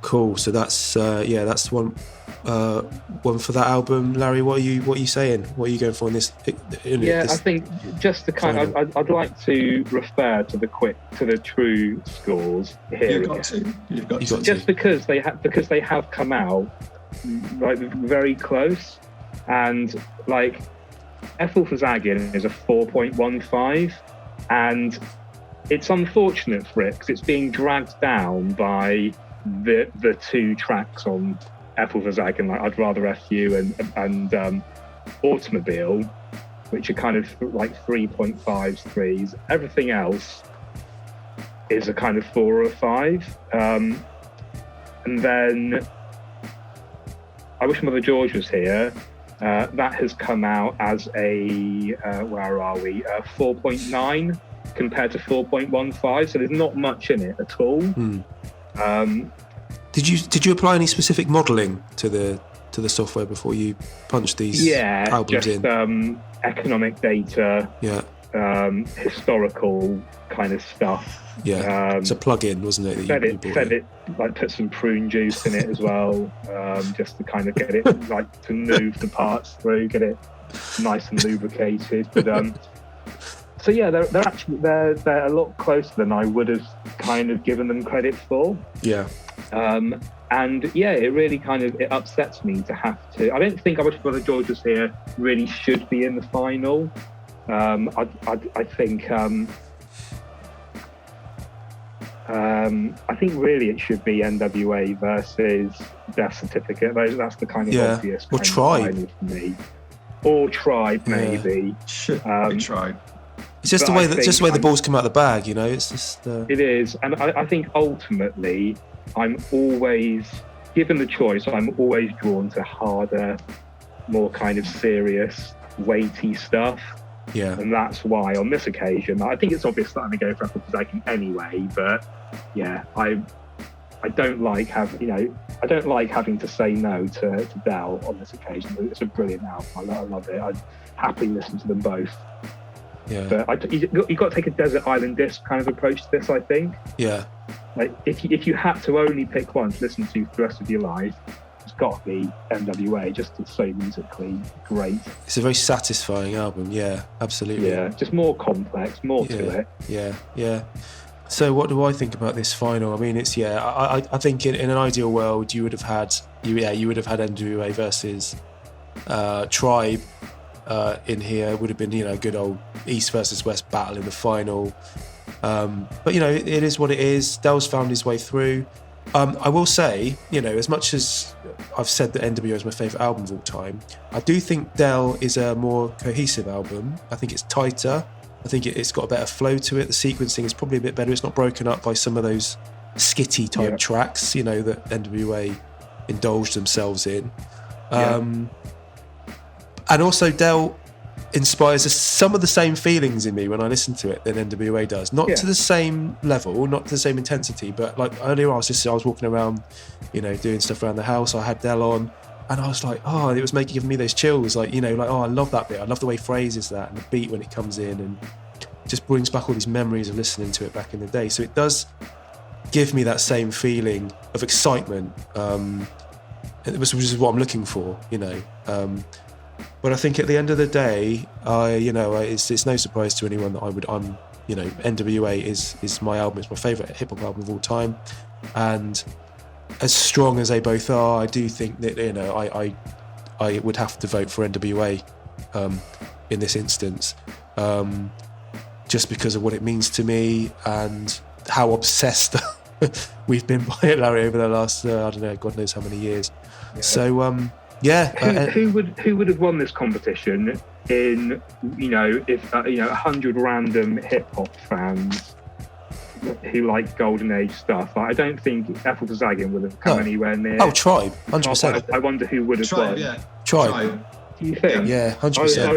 Cool. So that's one for that album. Larry, what are you saying? What are you going for in this?
I think just to kind of, I'd like to refer to the true scores here.
You've got to.
Just because they have come out like very close, and like Ethel for Zaggin is a 4.15, and it's unfortunate for it because it's being dragged down by the two tracks on Ethel for Zaggin, like I'd Rather F You and Automobile, which are kind of like 3.5s, 3s. Everything else is a kind of 4 or a 5. And then I Wish Mother George was here. That has come out as a, where are we? 4.9 compared to 4.15. So there's not much in it at all.
Did you apply any specific modelling to the software before you punched these albums
just,
in?
Economic data.
Yeah.
Historical kind of stuff.
Yeah. It's a plug-in, wasn't it?
Fed it, like put some prune juice in it as well, just to kind of get it like to move the parts through, get it nice and lubricated. But so yeah, they're actually they're a lot closer than I would have kind of given them credit for.
Yeah.
And yeah, it really kind of it upsets me to have to. I don't think I Wish Brother George was here really should be in the final. I think really it should be NWA versus Death Certificate. That's the kind of obvious
or
kind
Tribe
of final for me. Or Tribe maybe.
Should be Tribe.
It's just the way the balls come out of the bag, you know. It's just
it is, and I think ultimately I'm always given the choice. I'm always drawn to harder, more kind of serious, weighty stuff.
Yeah.
And that's why on this occasion, I think it's obvious that I'm going to go for Funkee anyway, but yeah, I don't like having to say no to Del on this occasion. It's a brilliant album. I love it. I'd happily listen to them both.
Yeah.
But you've got to take a desert island disc kind of approach to this, I think.
Yeah.
Like if you had to only pick one to listen to for the rest of your life, it's got to be NWA. Just it's so musically great.
It's a very satisfying album. Yeah, absolutely.
Yeah, just more complex, more to it.
Yeah. So what do I think about this final? I mean, it's I think in an ideal world you would have had NWA versus Tribe in here. It would have been a good old East versus West battle in the final. But it is what it is. Del's found his way through. I will say, as much as I've said that NWA is my favourite album of all time, I do think Del is a more cohesive album. I think it's tighter. I think it's got a better flow to it. The sequencing is probably a bit better. It's not broken up by some of those skitty type tracks, that NWA indulged themselves in. And also Del inspires some of the same feelings in me when I listen to it than NWA does. Not to the same level, not to the same intensity, but like earlier I was walking around, doing stuff around the house. I had Del on and I was like, it was giving me those chills. Like, I love that bit. I love the way he phrases that and the beat when it comes in, and just brings back all these memories of listening to it back in the day. So it does give me that same feeling of excitement, which is what I'm looking for, But I think at the end of the day, it's no surprise to anyone that NWA is my album. It's my favourite hip hop album of all time, and as strong as they both are, I do think that I would have to vote for NWA in this instance, just because of what it means to me and how obsessed we've been by it, Larry, over the last God knows how many years. Yeah. So.
Who would have won this competition in if 100 random hip hop fans who like golden age stuff? I don't think Ethel Zaggin would have come anywhere near.
Oh, Tribe, 100%.
I wonder who would have won.
Yeah.
Tribe.
Do you think?
Yeah, 100%.
I would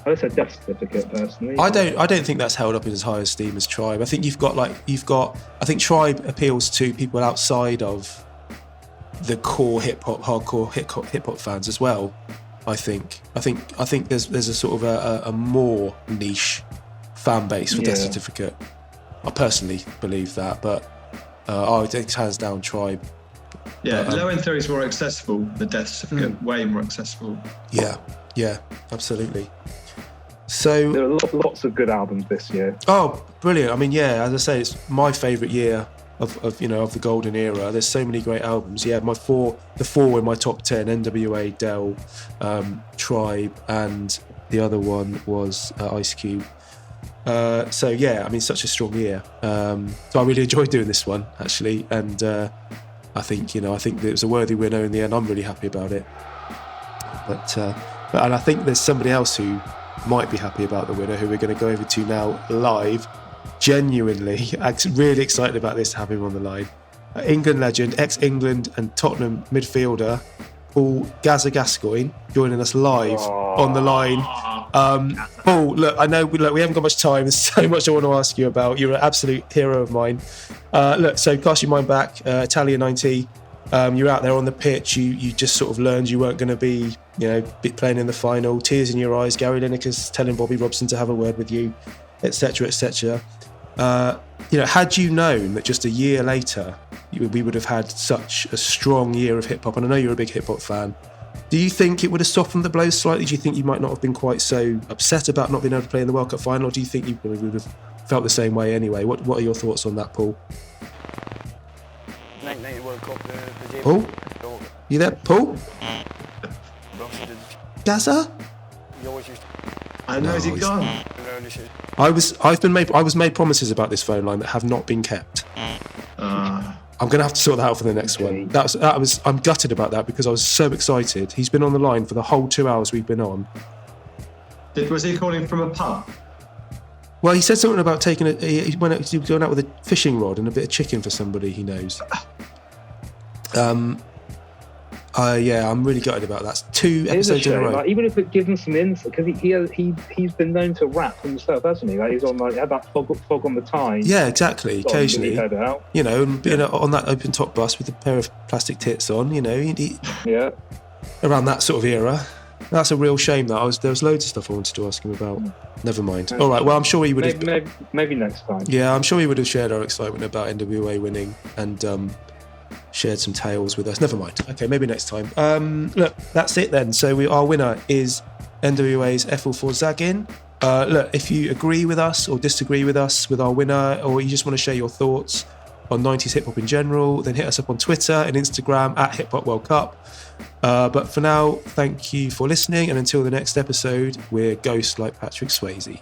have said Death Certificate personally.
I don't think that's held up in as high esteem as Tribe. I think I think Tribe appeals to people outside of the core hardcore hip hop fans as well. I think there's a sort of a more niche fan base for Death Certificate. I personally believe that, but I think hands down Tribe.
Yeah, Low End Theory is more accessible. The Death Certificate way more accessible. Yeah, absolutely. So
there are lots of good albums this year.
Oh, brilliant! I mean, as I say, it's my favourite year of the golden era. There's so many great albums. The four in my top 10: NWA, Del, Tribe, and the other one was Ice Cube. Such a strong year. So I really enjoyed doing this one actually, and I think it was a worthy winner in the end. I'm really happy about it. But I think there's somebody else who might be happy about the winner, who we're going to go over to now live. Genuinely, really excited about this to have him on the line. England legend, ex-England and Tottenham midfielder, Paul Gaza Gascoigne, joining us live on the line. Paul, look, I know we haven't got much time. There's so much I want to ask you about. You're an absolute hero of mine. So cast your mind back, Italia 90. You're out there on the pitch. You just sort of learned you weren't going to be playing in the final. Tears in your eyes. Gary Lineker's telling Bobby Robson to have a word with you, etc., etc. Had you known that just a year later we would have had such a strong year of hip hop, and I know you're a big hip hop fan, do you think it would have softened the blows slightly? Do you think you might not have been quite so upset about not being able to play in the World Cup final? Or do you think you would have felt the same way anyway? What are your thoughts on that, Paul? Paul? You there, Paul? Gaza?
I know, is he gone?
I was made promises about this phone line that have not been kept. I'm going to have to sort that out for the next one. I'm gutted about that because I was so excited. He's been on the line for the whole 2 hours we've been on.
Was he calling from a pub?
Well, he said something about he was going out with a fishing rod and a bit of chicken for somebody he knows. I'm really gutted about that. 2 episodes in a row.
Even if it gives him some insight, because he's been known to rap himself, hasn't he? Like he's on had that fog on the Tyne.
Yeah, exactly. Occasionally,
and
on that open top bus with a pair of plastic tits on.
Yeah.
Around that sort of era. That's a real shame. There was loads of stuff I wanted to ask him about. Never mind. All right. Well, I'm sure he would have.
Maybe next time.
Yeah, I'm sure he would have shared our excitement about NWA winning and shared some tales with us. Never mind. Okay, maybe next time. Look, that's it then. So our winner is NWA's FL4 Zagin. Look, if you agree with us or disagree with us with our winner, or you just want to share your thoughts on 90s hip hop in general, then hit us up on Twitter and Instagram at Hip Hop World Cup. But for now, thank you for listening, and until the next episode, we're ghosts like Patrick Swayze.